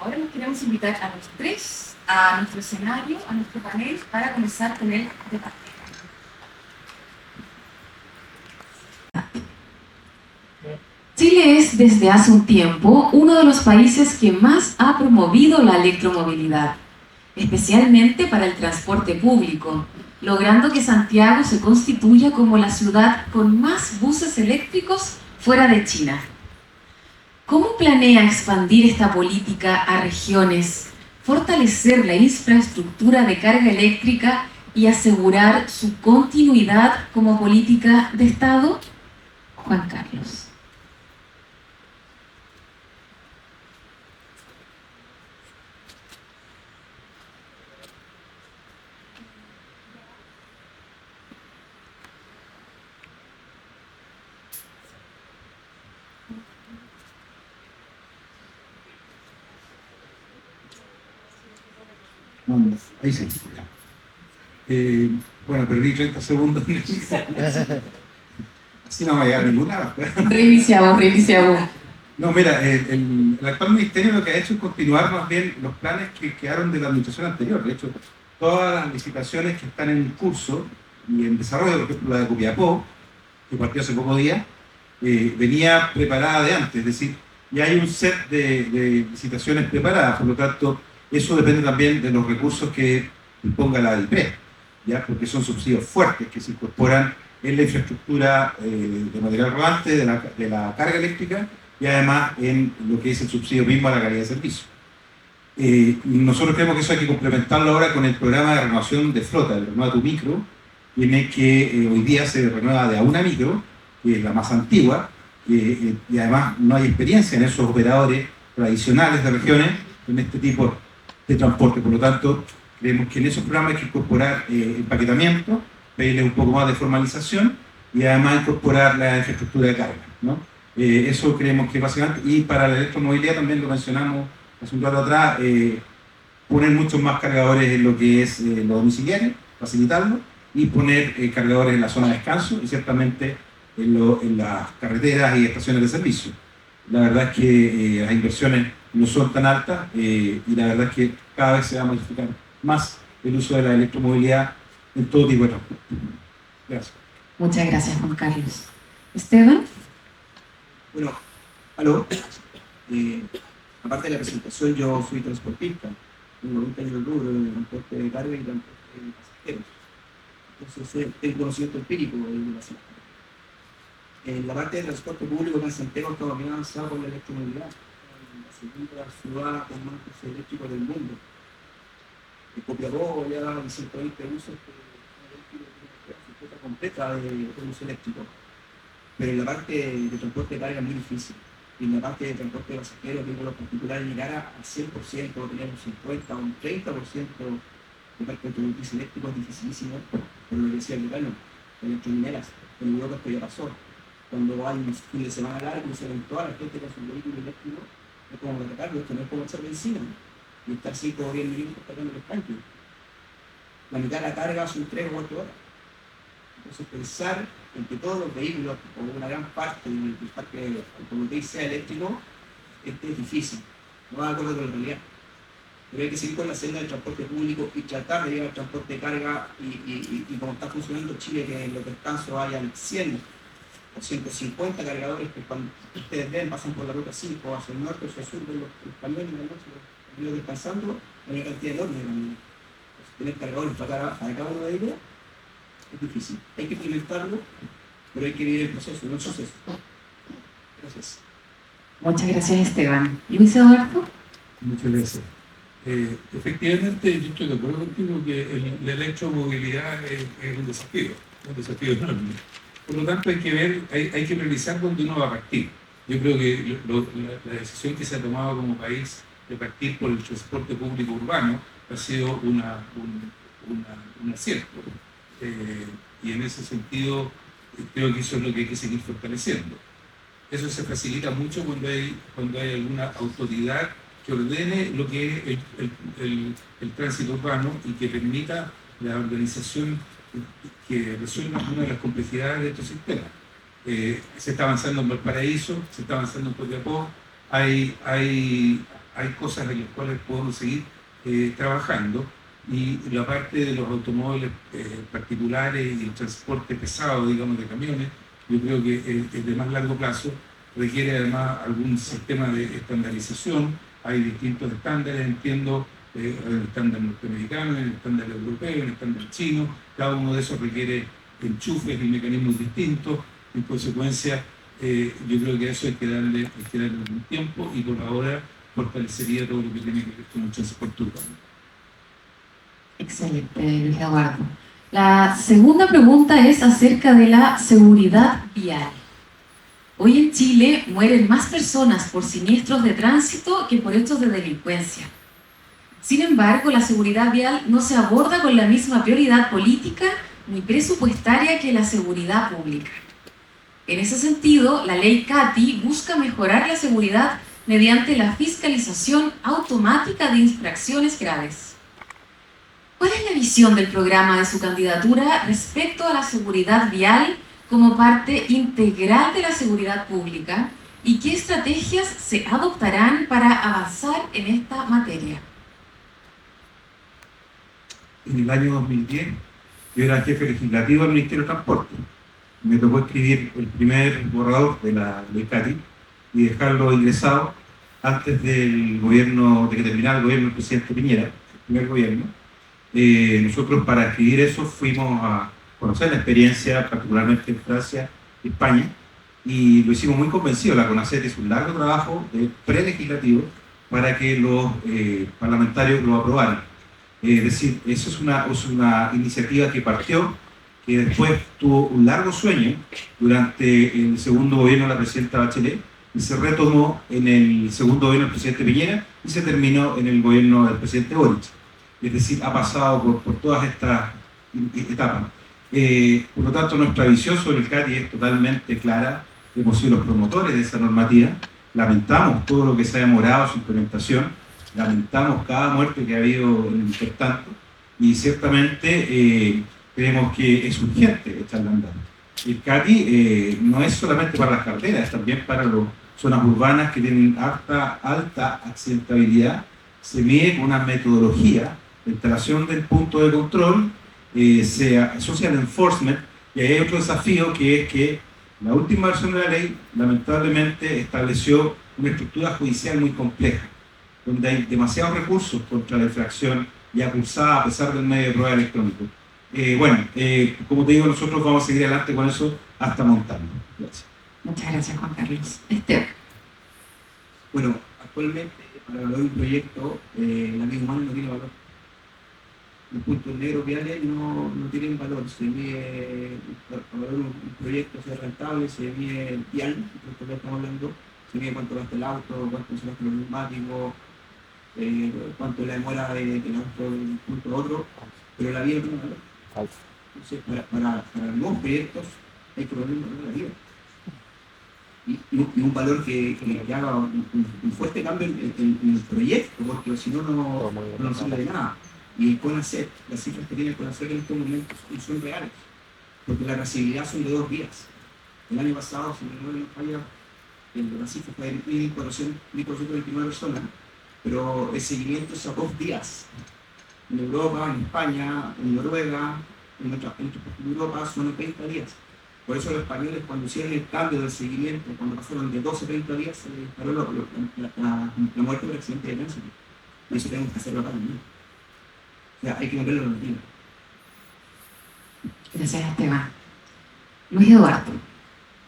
Ahora nos queremos invitar a los tres a nuestro escenario, a nuestro panel, para comenzar con el debate. Chile es desde hace un tiempo uno de los países que más ha promovido la electromovilidad, especialmente para el transporte público, logrando que Santiago se constituya como la ciudad con más buses eléctricos fuera de China. ¿Cómo planea expandir esta política a regiones, fortalecer la infraestructura de carga eléctrica y asegurar su continuidad como política de Estado? Juan Carlos. Ahí sí. Bueno, perdí 30 segundos. Así no va a llegar a ningún lado. Reiniciamos. No, mira, el actual ministerio lo que ha hecho es continuar más bien los planes que quedaron de la administración anterior. De hecho, todas las licitaciones que están en curso y en desarrollo, por ejemplo la de Copiapó, que partió hace pocos días, venía preparada de antes, es decir, ya hay un set de licitaciones preparadas, por lo tanto, eso depende también de los recursos que imponga la AIP, ¿ya? Porque son subsidios fuertes que se incorporan en la infraestructura de material rodante, de la carga eléctrica y además en lo que es el subsidio mismo a la calidad de servicio. Nosotros creemos que eso hay que complementarlo ahora con el programa de renovación de flota, el Renueva tu Micro, en el que hoy día se renueva de a una micro, que es la más antigua, y además no hay experiencia en esos operadores tradicionales de regiones en este tipo de transporte. Por lo tanto, creemos que en esos programas hay que incorporar empaquetamiento, pedirle un poco más de formalización y además incorporar la infraestructura de carga, ¿no? Eso creemos que es básicamente, y para la electromovilidad también lo mencionamos hace un rato atrás, poner muchos más cargadores en lo que es lo domiciliario, facilitarlo, y poner cargadores en la zona de descanso y ciertamente en las carreteras y estaciones de servicio. La verdad es que las inversiones no son tan altas y la verdad es que cada vez se va a modificar más el uso de la electromovilidad en todo tipo de transporte. Gracias. Muchas gracias, Juan Carlos. Esteban. Bueno, aló. Aparte de la presentación, yo soy transportista. Tengo 20 años de rubro en transporte de carga y transporte de pasajeros. Entonces, tengo conocimiento empírico de la zona. En la parte de transporte público en Santiago estamos bien avanzados con la electromovilidad. La segunda ciudad con más buses eléctricos del mundo. En Copiapó ya da 120 buses que su flota completa de bus eléctrico. Pero en la parte de transporte de carga es muy difícil. Y en la parte de transporte de pasajeros, que los particulares llegar al 100%, tener un 50 o un 30% de parque automotriz eléctrico es dificilísimo, por lo que decía el decano, electromineras. En Europa esto ya pasó. Cuando hay un fin de semana largo y se ven toda la gente con su vehículo eléctrico, es como recargarlo, esto no es como echar benzina y estar 5 o 10 minutos cargando los tanques. La mitad de la carga son 3 o 4 horas. Entonces pensar en que todos los vehículos, o una gran parte del parque automotriz sea eléctrico, es difícil, no va de acuerdo con la realidad. Pero hay que seguir con la senda del transporte público y tratar de llevar el transporte de carga y como está funcionando Chile, que en los descansos hayan 100 o 150 cargadores que cuando ustedes ven pasan por la ruta 5 hacia el norte o hacia el sur de los camiones en la noche, los camiones descansando, hay una cantidad enorme de camiones. Entonces, tener cargadores para cada uno de ellos es difícil. Hay que implementarlo, pero hay que vivir el proceso, no el proceso. Gracias. Muchas gracias, Esteban. Luis Eduardo. Muchas gracias. Efectivamente, yo estoy de acuerdo contigo que la electromovilidad es un desafío enorme. Por lo tanto, hay que ver, hay que priorizar dónde uno va a partir. Yo creo que la decisión que se ha tomado como país de partir por el transporte público urbano ha sido un acierto. Y en ese sentido creo que eso es lo que hay que seguir fortaleciendo. Eso se facilita mucho cuando hay alguna autoridad que ordene lo que es el tránsito urbano y que permita la organización que resuelva una de las complejidades de estos sistemas. Se está avanzando en Valparaíso, se está avanzando en Copiapó, hay cosas en las cuales podemos seguir trabajando, y la parte de los automóviles particulares y el transporte pesado, digamos, de camiones, yo creo que es de más largo plazo, requiere además algún sistema de estandarización. Hay distintos estándares, entiendo, el estándar norteamericano, el estándar europeo, el estándar chino, cada uno de esos requiere enchufes y mecanismos distintos. En consecuencia, yo creo que a eso hay que darle un tiempo, y por ahora fortalecería todo lo que tiene que ver con el transporte urbano. Excelente, Luis Eduardo. La segunda pregunta es acerca de la seguridad vial. Hoy en Chile mueren más personas por siniestros de tránsito que por hechos de delincuencia. Sin embargo, la seguridad vial no se aborda con la misma prioridad política ni presupuestaria que la seguridad pública. En ese sentido, la ley CATI busca mejorar la seguridad mediante la fiscalización automática de infracciones graves. ¿Cuál es la visión del programa de su candidatura respecto a la seguridad vial como parte integral de la seguridad pública, y qué estrategias se adoptarán para avanzar en esta materia? En el año 2010 yo era jefe legislativo del Ministerio de Transporte. Me tocó escribir el primer borrador de la ley CATI y dejarlo ingresado antes del gobierno, de que terminara el gobierno del presidente Piñera, el primer gobierno. Nosotros, para escribir eso, fuimos a conocer la experiencia, particularmente en Francia y España, y lo hicimos muy convencidos. La CONACET hizo un largo trabajo prelegislativo para que los parlamentarios lo aprobaran. Es decir, eso es una iniciativa que partió, que después tuvo un largo sueño durante el segundo gobierno de la presidenta Bachelet, y se retomó en el segundo gobierno del presidente Piñera, y se terminó en el gobierno del presidente Boric. Es decir, ha pasado por todas estas etapas. Por lo tanto, nuestra visión sobre el CATI es totalmente clara. Hemos sido los promotores de esa normativa. Lamentamos todo lo que se ha demorado su implementación. Lamentamos cada muerte que ha habido en el intertanto. Y ciertamente creemos que es urgente echarla a andar. El CATI no es solamente para las carreteras, es también para las zonas urbanas que tienen alta accidentabilidad. Se mide con una metodología de instalación del punto de control, social enforcement, y hay otro desafío, que es que la última versión de la ley lamentablemente estableció una estructura judicial muy compleja, donde hay demasiados recursos contra la infracción ya cursada a pesar del medio de prueba electrónico. Como te digo, nosotros vamos a seguir adelante con eso hasta montarlo. Gracias. Muchas gracias, Juan Carlos. Esteban. Bueno, actualmente, para valorar un proyecto, la vida humana no tiene valor. Los puntos negros viales no tienen valor. Se mide, para valorar un proyecto sea rentable, se mide el PIAN, de lo que estamos hablando, se mide cuánto gasta el auto, cuánto se gasta los neumáticos, cuánto la demora del auto de un punto a otro, pero la vida no tiene valor. Entonces, para nuevos proyectos hay que poner un valor a la vida. Y un valor que haga un fuerte cambio en el proyecto, porque si no, no sirve de nada. Y el CONACET, las cifras que tiene el CONACET en estos momentos son reales, porque la trazabilidad son de 2 días. El año pasado, si no me falla, la cifra fue de 1.429 personas, pero el seguimiento es a 2 días. En Europa, en España, en Noruega, en otras partes de Europa son 30 días. Por eso los españoles, cuando hicieron el cambio del seguimiento, cuando pasaron de 12 a 30 días, se les disparó la muerte por accidente de tránsito. Y eso tenemos que hacerlo acá también. O sea, hay que cambiar la normativa. Gracias, Esteban. Luis Eduardo.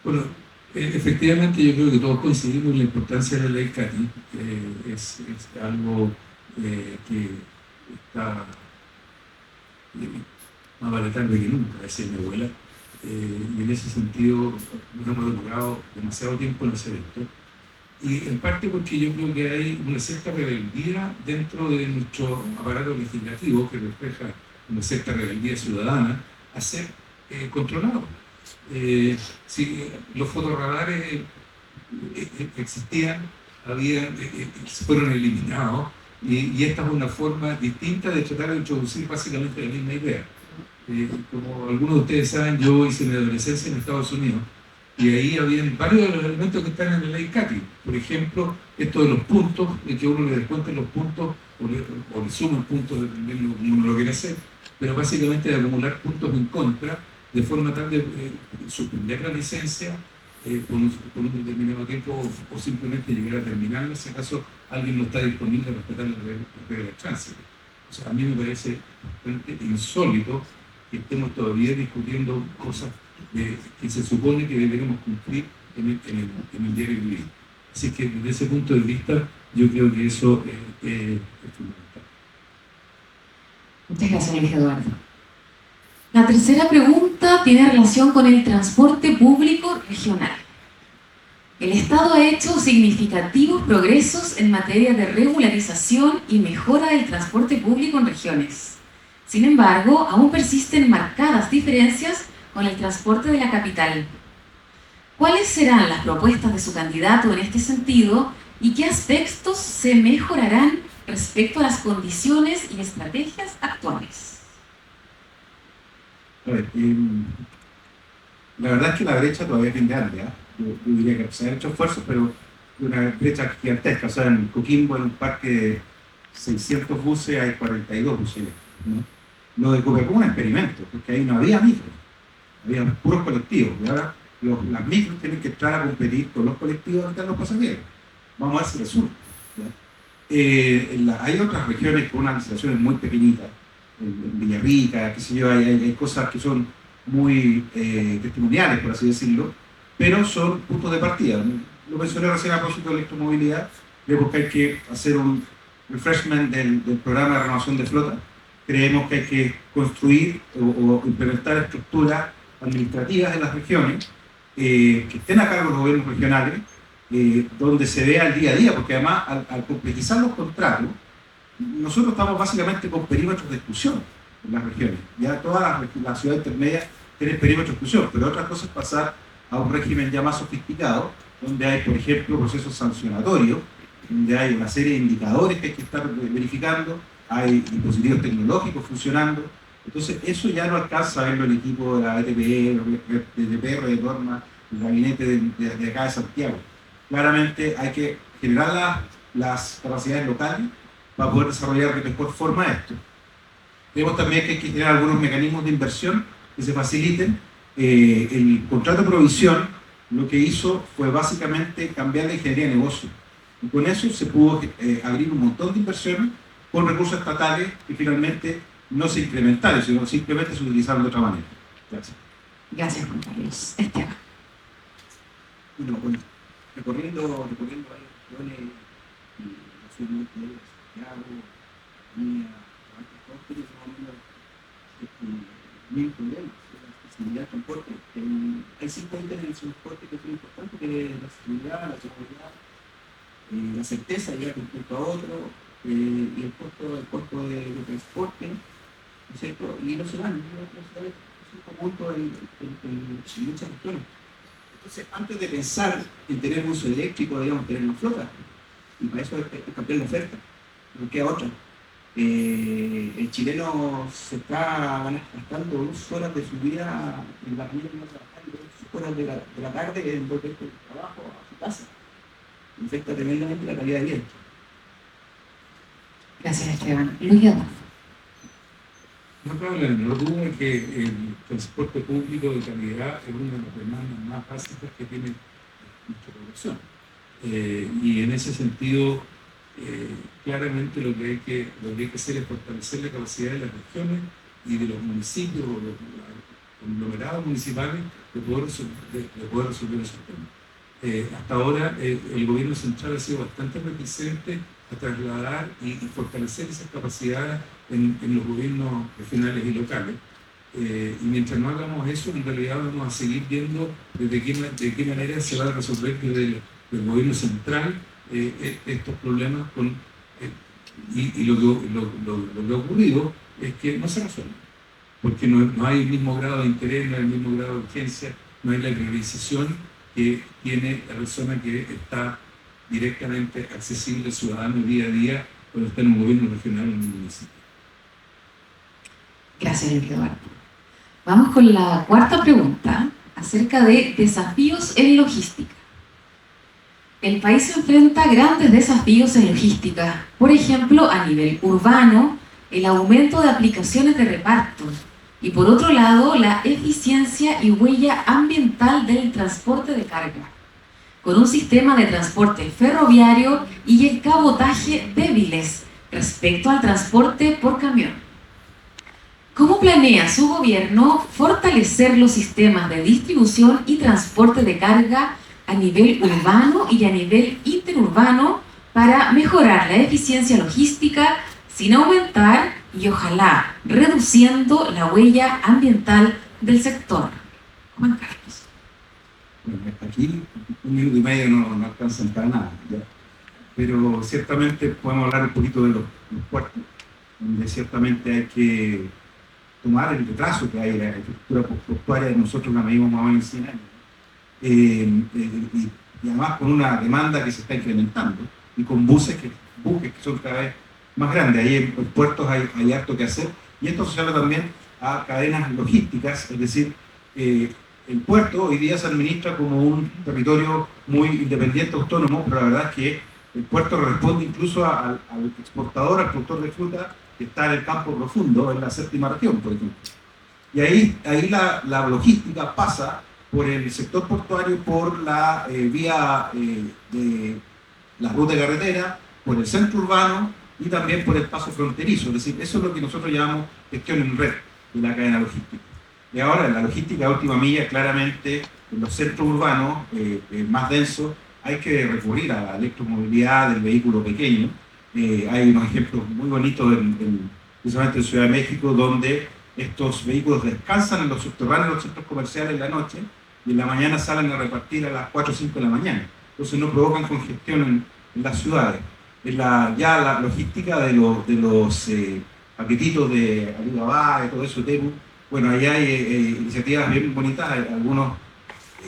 Bueno, efectivamente yo creo que todos coincidimos en la importancia de la ley CATI. Es algo que está más vale tarde que nunca, decía mi abuela. Y en ese sentido nos hemos demorado demasiado tiempo en hacer esto. Y en parte porque yo creo que hay una cierta rebeldía dentro de nuestro aparato legislativo que refleja una cierta rebeldía ciudadana a ser controlado. Si los fotorradares existían, fueron eliminados, y esta es una forma distinta de tratar de introducir básicamente la misma idea. Como algunos de ustedes saben, yo hice mi adolescencia en Estados Unidos, y ahí habían varios de los elementos que están en la ley CATI. Por ejemplo, esto de los puntos, de que uno le descuente los puntos o le sumen puntos, dependiendo de cómo uno lo quiere hacer, pero básicamente de acumular puntos en contra, de forma tal de suspender la licencia por un determinado tiempo o simplemente llegar a terminarla si acaso alguien no está disponible a respetar las reglas de tránsito. O sea, a mí me parece bastante insólito que estemos todavía discutiendo cosas que se supone que deberemos cumplir en el diario vivir. Así que desde ese punto de vista yo creo que eso es fundamental. Muchas gracias, Luis Eduardo. La tercera pregunta tiene relación con el transporte público regional. El Estado ha hecho significativos progresos en materia de regularización y mejora del transporte público en regiones. Sin embargo, aún persisten marcadas diferencias con el transporte de la capital. ¿Cuáles serán las propuestas de su candidato en este sentido y qué aspectos se mejorarán respecto a las condiciones y estrategias actuales? A ver, la verdad es que la brecha todavía es bien grande, ¿eh? Yo diría que se han hecho esfuerzos, pero una brecha gigantesca. O sea, en Coquimbo, en un parque de 600 buses, hay 42 buses, ¿no? Lo de Copiapó es un experimento, porque ahí no había micros, había puros colectivos, y ahora las micros tienen que entrar a competir con los colectivos de los pasajeros. Vamos a ver si resulta, ¿ya? Hay otras regiones con unas licitaciones muy pequeñitas, en Villarrica, qué sé yo, hay cosas que son muy testimoniales, por así decirlo, pero son puntos de partida. Lo mencioné recién a propósito de electromovilidad, creo que hay que hacer un refreshment del programa de renovación de flota. Creemos que hay que construir o implementar estructuras administrativas en las regiones que estén a cargo de los gobiernos regionales, donde se vea el día a día, porque además al completizar los contratos, nosotros estamos básicamente con perímetros de exclusión en las regiones. Ya todas las ciudades intermedias tienen perímetros de exclusión, pero otra cosa es pasar a un régimen ya más sofisticado, donde hay, por ejemplo, procesos sancionatorios, donde hay una serie de indicadores que hay que estar verificando, hay dispositivos tecnológicos funcionando. Entonces, eso ya no alcanza a verlo el equipo de la ETPR, de ETPR, de Norma, el gabinete de acá de Santiago. Claramente hay que generar las capacidades locales para poder desarrollar de mejor forma esto. Vemos también que hay que generar algunos mecanismos de inversión que se faciliten. El contrato de provisión lo que hizo fue básicamente cambiar la ingeniería de negocio. Y con eso se pudo abrir un montón de inversiones con recursos estatales que finalmente no se incrementaron, sino simplemente se utilizaron de otra manera. Gracias. Gracias, Juan Carlos. Esteban. Bueno, recorriendo varias regiones y la ciudad de Santiago, Línea, todos tienen más o menos mil problemas, la accesibilidad del transporte. Hay 5 ítems en el transporte que son importantes, que es la seguridad, la seguridad, la certeza de llegar de un punto a otro, y el costo de transporte, ¿no es cierto? Y no se dan, es un punto en muchas regiones. Entonces, antes de pensar en tener un uso eléctrico, debemos tener una flota, y para eso hay que cambiar la oferta, no queda otra. El chileno se está gastando 2 horas de su vida en la mañana, 2 horas de la tarde en volver del trabajo a su casa. Afecta tremendamente la calidad de vida. Gracias, Esteban. Luis Eduardo. No cabe la menor duda que el transporte público de calidad es una de las demandas más básicas que tiene nuestra población. Y en ese sentido, claramente lo que hay que hacer es fortalecer la capacidad de las regiones y de los municipios o los conglomerados municipales de poder resolver esos temas. Hasta ahora el gobierno central ha sido bastante reticente a trasladar y fortalecer esas capacidades en los gobiernos regionales y locales. Y mientras no hagamos eso, en realidad vamos a seguir viendo de qué manera se va a resolver desde del gobierno central estos problemas y lo que ha ocurrido es que no se resuelven, porque no hay el mismo grado de interés, no hay el mismo grado de urgencia, no hay la priorización que tiene la persona que está directamente accesible al ciudadano día a día cuando está en un gobierno regional o en un municipio. Gracias, Eduardo. Vamos con la cuarta pregunta acerca de desafíos en logística. El país se enfrenta a grandes desafíos en logística, por ejemplo, a nivel urbano, el aumento de aplicaciones de reparto y, por otro lado, la eficiencia y huella ambiental del transporte de carga, con un sistema de transporte ferroviario y el cabotaje débiles respecto al transporte por camión. ¿Cómo planea su gobierno fortalecer los sistemas de distribución y transporte de carga a nivel urbano y a nivel interurbano para mejorar la eficiencia logística sin aumentar y ojalá reduciendo la huella ambiental del sector? Juan Carlos. Bueno, hasta aquí 1 minuto y medio no alcanzan para nada, ¿ya? Pero ciertamente podemos hablar un poquito de los puertos, donde ciertamente hay que tomar el retraso que hay en la infraestructura portuaria. Nosotros la medimos más o menos en 100 años. Y además con una demanda que se está incrementando y con buques que son cada vez más grandes. Ahí en los puertos hay harto que hacer, y esto se habla también a cadenas logísticas, es decir, el puerto hoy día se administra como un territorio muy independiente, autónomo, pero la verdad es que el puerto responde incluso al exportador, al productor de fruta que está en el campo profundo, en la séptima región, por ejemplo. Y ahí la logística pasa por el sector portuario, por la vía de la ruta de carretera, por el centro urbano y también por el paso fronterizo. Es decir, eso es lo que nosotros llamamos gestión en red de la cadena logística. Y ahora en la logística de última milla, claramente en los centros urbanos más densos, hay que recurrir a la electromovilidad del vehículo pequeño. Hay unos ejemplos muy bonitos precisamente en Ciudad de México, donde estos vehículos descansan en los subterráneos de los centros comerciales en la noche y en la mañana salen a repartir a las 4 o 5 de la mañana. Entonces no provocan congestión en las ciudades. Ya la logística de los paquetitos de Alibaba, de todo eso, Temu, bueno, ahí hay iniciativas bien bonitas. Algunos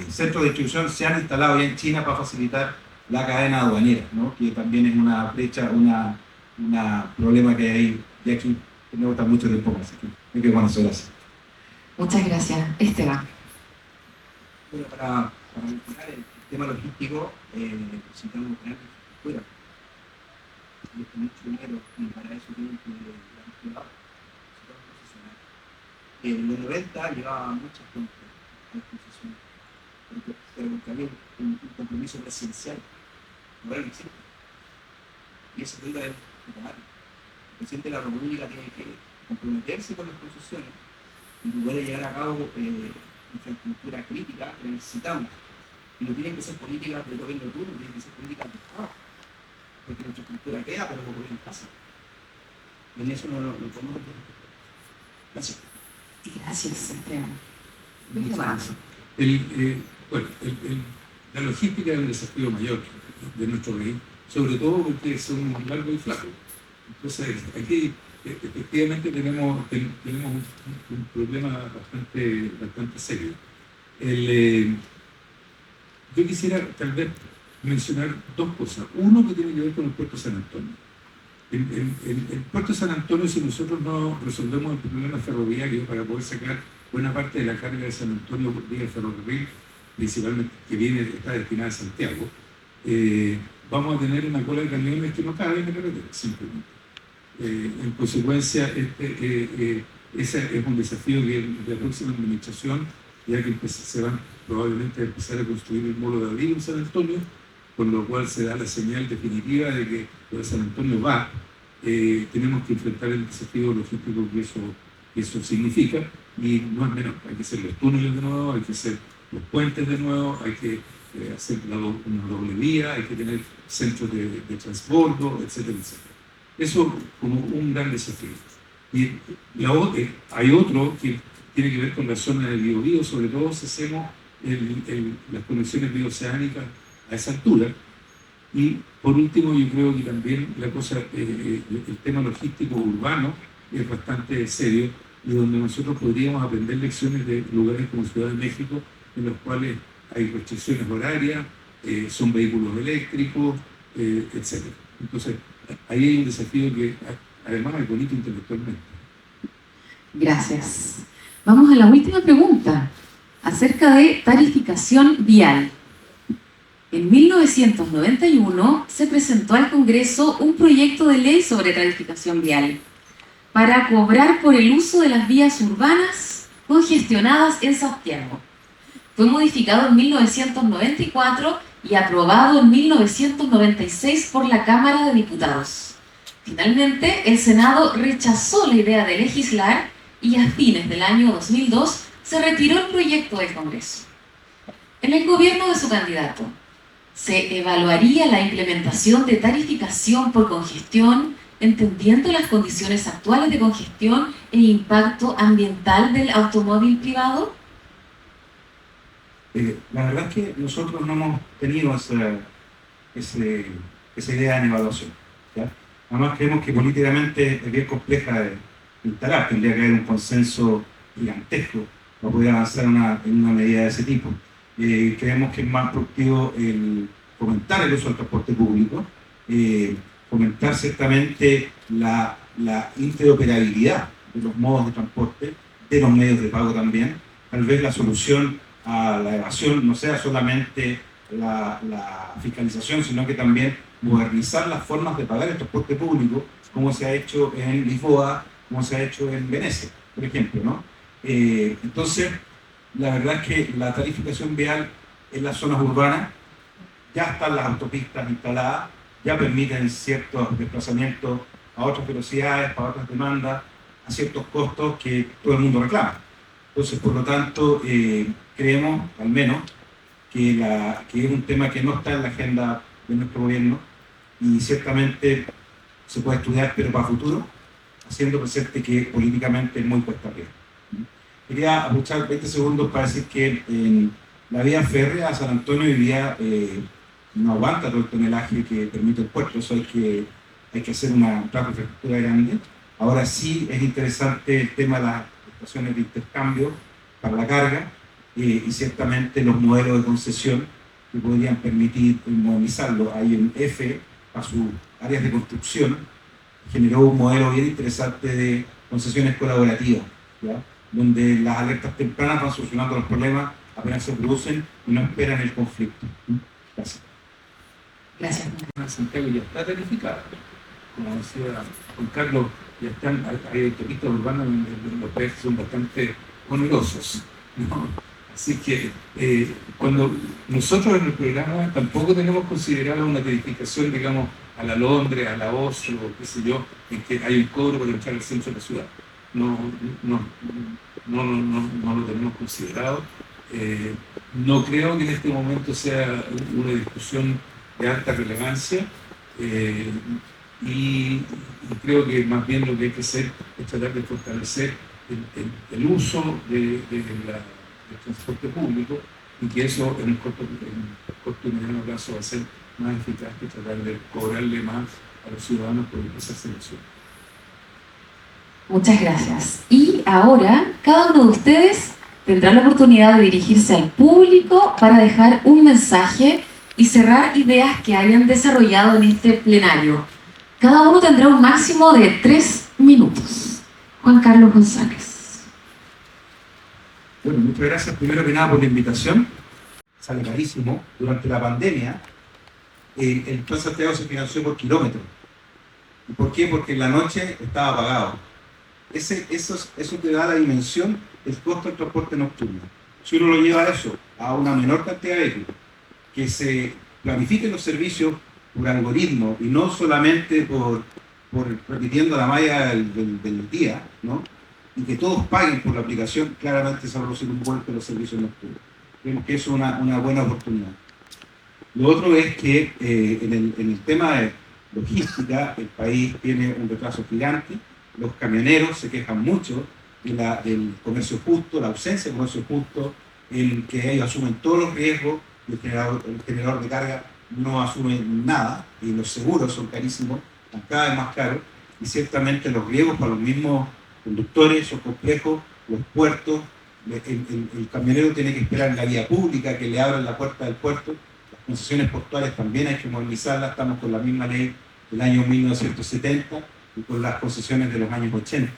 centros de distribución se han instalado ya en China para facilitar la cadena aduanera, ¿no? Que también es una brecha, un problema que hay de aquí, que me gusta mucho del poco, así que hay que conocer así. Muchas gracias. Esteban. Bueno, para mejorar el tema logístico necesitamos tener infraestructura. Y es mucho dinero, y para eso tienen que dar privado. Necesitamos posicionar. En los 90 llevaba muchas compras a la concesión, porque había un compromiso presidencial. Ahora no existe. Y esa deuda es tomar. El presidente de la República tiene que comprometerse con las concesiones y poder llevar a cabo infraestructura crítica que necesitamos. Y no tienen que ser políticas del gobierno turno, tienen que ser políticas de Estado. Porque la infraestructura queda, pero los gobiernos pasan. Y en eso no podemos ver. Gracias. Gracias, Esteban. La logística es un desafío mayor de nuestro país, sobre todo porque son largos y flacos. Entonces, aquí efectivamente tenemos un problema bastante serio. Yo quisiera tal vez mencionar dos cosas. Uno que tiene que ver con el puerto de San Antonio. El puerto de San Antonio, si nosotros no resolvemos el problema ferroviario para poder sacar buena parte de la carga de San Antonio por vía ferrocarril, principalmente que está destinada a Santiago, vamos a tener una cola de camiones que no caben en la carretera, simplemente. En consecuencia, ese es un desafío que de la próxima administración, ya que se van probablemente a empezar a construir el molo de abril en San Antonio, con lo cual se da la señal definitiva de que lo de San Antonio va. Tenemos que enfrentar el desafío logístico que eso significa, y no es menor. Hay que hacer los túneles de nuevo, hay que hacer los puentes de nuevo, hay que hacer una doble vía, hay que tener centros de transbordo, etcétera, etcétera. Eso como un gran desafío. Y hay otro que tiene que ver con la zona del Biobío, sobre todo si hacemos las conexiones bioceánicas a esa altura. Y por último, yo creo que también el tema logístico urbano es bastante serio y donde nosotros podríamos aprender lecciones de lugares como Ciudad de México, en los cuales hay restricciones horarias, son vehículos eléctricos, etc. Entonces, ahí hay un desafío que además es bonito intelectualmente. Gracias. Vamos a la última pregunta, acerca de tarificación vial. En 1991 se presentó al Congreso un proyecto de ley sobre tarificación vial para cobrar por el uso de las vías urbanas congestionadas en Santiago. Fue modificado en 1994 y aprobado en 1996 por la Cámara de Diputados. Finalmente, el Senado rechazó la idea de legislar y a fines del año 2002 se retiró el proyecto del Congreso. En el gobierno de su candidato, ¿se evaluaría la implementación de tarificación por congestión, entendiendo las condiciones actuales de congestión e impacto ambiental del automóvil privado? La verdad es que nosotros no hemos tenido esa idea en evaluación, ¿ya? Además creemos que políticamente es bien compleja de instalar, tendría que haber un consenso gigantesco para poder avanzar en una medida de ese tipo. Creemos que es más productivo el fomentar el uso del transporte público, fomentar ciertamente la interoperabilidad de los modos de transporte, de los medios de pago también. Tal vez la solución a la evasión no sea solamente la fiscalización, sino que también modernizar las formas de pagar el transporte público, como se ha hecho en Lisboa, como se ha hecho en Venecia, por ejemplo, ¿no? Entonces, la verdad es que la tarificación vial en las zonas urbanas, ya están las autopistas instaladas, ya permiten ciertos desplazamientos a otras velocidades, para otras demandas, a ciertos costos que todo el mundo reclama. Entonces, por lo tanto, creemos, al menos, que es un tema que no está en la agenda de nuestro gobierno y ciertamente se puede estudiar, pero para futuro, haciendo presente que políticamente es muy cuesta arriba. Quería aprovechar 20 segundos para decir que en la vía férrea a San Antonio hoy día no aguanta todo el tonelaje que permite el puerto, eso hay que hacer un trabajo de infraestructura grande. Ahora sí es interesante el tema de las estaciones de intercambio para la carga y ciertamente los modelos de concesión que podrían permitir modernizarlo. Hay en F, a sus áreas de construcción, generó un modelo bien interesante de concesiones colaborativas, ¿ya? Donde las alertas tempranas van solucionando los problemas apenas se producen y no esperan el conflicto. Gracias. Gracias. Santiago ya está tarificada. Como decía Juan Carlos, ya hay autopistas urbanas donde los precios son bastante onerosos, ¿no? Así que cuando nosotros en el programa tampoco tenemos considerado una tarificación, digamos, a la Londres, a la Oslo, qué sé yo, en que hay un cobro para entrar al centro de la ciudad. No lo tenemos considerado. No creo que en este momento sea una discusión de alta relevancia y creo que más bien lo que hay que hacer es tratar de fortalecer el uso del transporte público y que eso en el corto y mediano plazo va a ser más eficaz que tratar de cobrarle más a los ciudadanos por esa selección. Muchas gracias. Y ahora, cada uno de ustedes tendrá la oportunidad de dirigirse al público para dejar un mensaje y cerrar ideas que hayan desarrollado en este plenario. Cada uno tendrá un máximo de 3 minutos. Juan Carlos González. Bueno, muchas gracias primero que nada por la invitación. Sale carísimo. Durante la pandemia, el Plan Santiago se financió por kilómetros. ¿Y por qué? Porque en la noche estaba apagado. Eso te da la dimensión del costo del transporte nocturno. Si uno lo lleva a eso, a una menor cantidad de vehículos, que se planifiquen los servicios por algoritmo y no solamente por repitiendo la malla del día, ¿no? Y que todos paguen por la aplicación, claramente se va a producir un vuelco de los servicios nocturnos. Creemos que eso es una buena oportunidad. Lo otro es que en el tema de logística, el país tiene un retraso gigante. Los camioneros se quejan mucho del comercio justo, la ausencia de comercio justo, en que ellos asumen todos los riesgos y el generador de carga no asume nada, y los seguros son carísimos, están cada vez más caros, y ciertamente los riesgos para los mismos conductores son complejos, los puertos, el camionero tiene que esperar en la vía pública que le abran la puerta del puerto, las concesiones portuarias también hay que movilizarlas, estamos con la misma ley del año 1970 y con las concesiones de los años 80.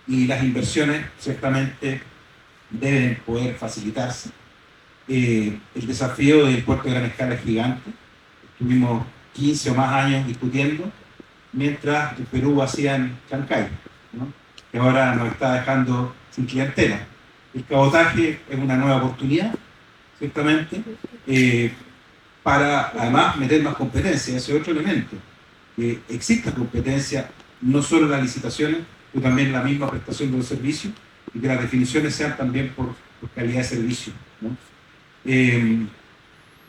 Y las inversiones ciertamente deben poder facilitarse. El desafío del puerto de gran escala es gigante. Estuvimos 15 o más años discutiendo, mientras el Perú hacía en Chancay, ¿no? Que ahora nos está dejando sin clientela. El cabotaje es una nueva oportunidad, ciertamente, para además meter más competencia. Ese es otro elemento, que exista competencia no solo en las licitaciones, pero también en la misma prestación de los servicios, y que las definiciones sean también por calidad de servicio, ¿no?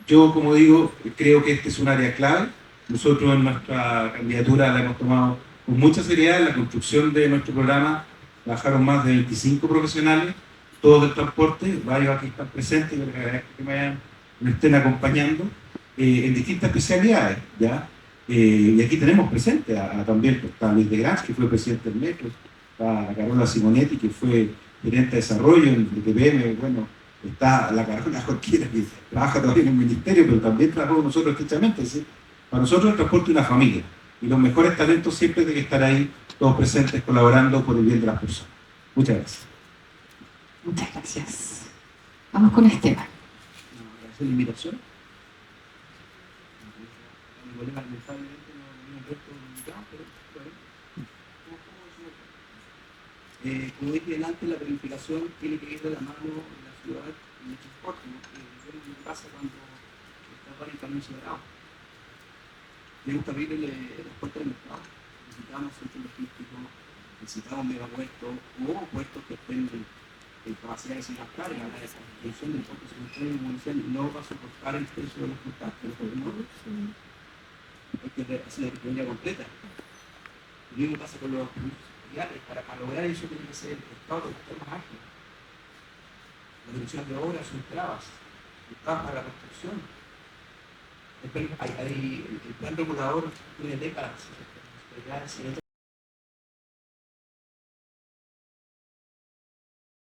Yo, como digo, creo que este es un área clave. Nosotros en nuestra candidatura la hemos tomado con mucha seriedad. En la construcción de nuestro programa trabajaron más de 25 profesionales, todos del transporte, varios aquí están presentes, yo les agradezco que me estén acompañando, en distintas especialidades, ¿ya? Y aquí tenemos presente también está Luis de Granz, que fue presidente del Metro, está la Carola Simonetti, que fue gerente de desarrollo en el TPM, bueno, está la Carola Jorquera, que trabaja todavía en el ministerio, pero también trabajó con nosotros estrechamente, ¿sí? Para nosotros el transporte es una familia, y los mejores talentos siempre tienen que estar ahí, todos presentes, colaborando por el bien de las personas. Muchas gracias. Muchas gracias. Vamos con Esteban. Gracias por la invitación. Mi colega lamentablemente no vino el resto del invitado, pero bueno, como dije antes, la planificación tiene que ir de la mano de la ciudad y el transporte, ¿no? Que es lo que pasa cuando está planificando separado. Me gusta abrir el transporte del mercado. Necesitamos centros logísticos, necesitamos megapuertos o puertos que estén en capacidad de seguir las cargas. La extensión del puerto secundario, como decían, no va a soportar el precio de los contactos, hay que hacer la economía completa. Lo mismo pasa con los servicios sectoriales. Para lograr eso tiene que ser el Estado que esté más ágil. Las direcciones de obras son trabas para la construcción. El plan regulador tiene décadas,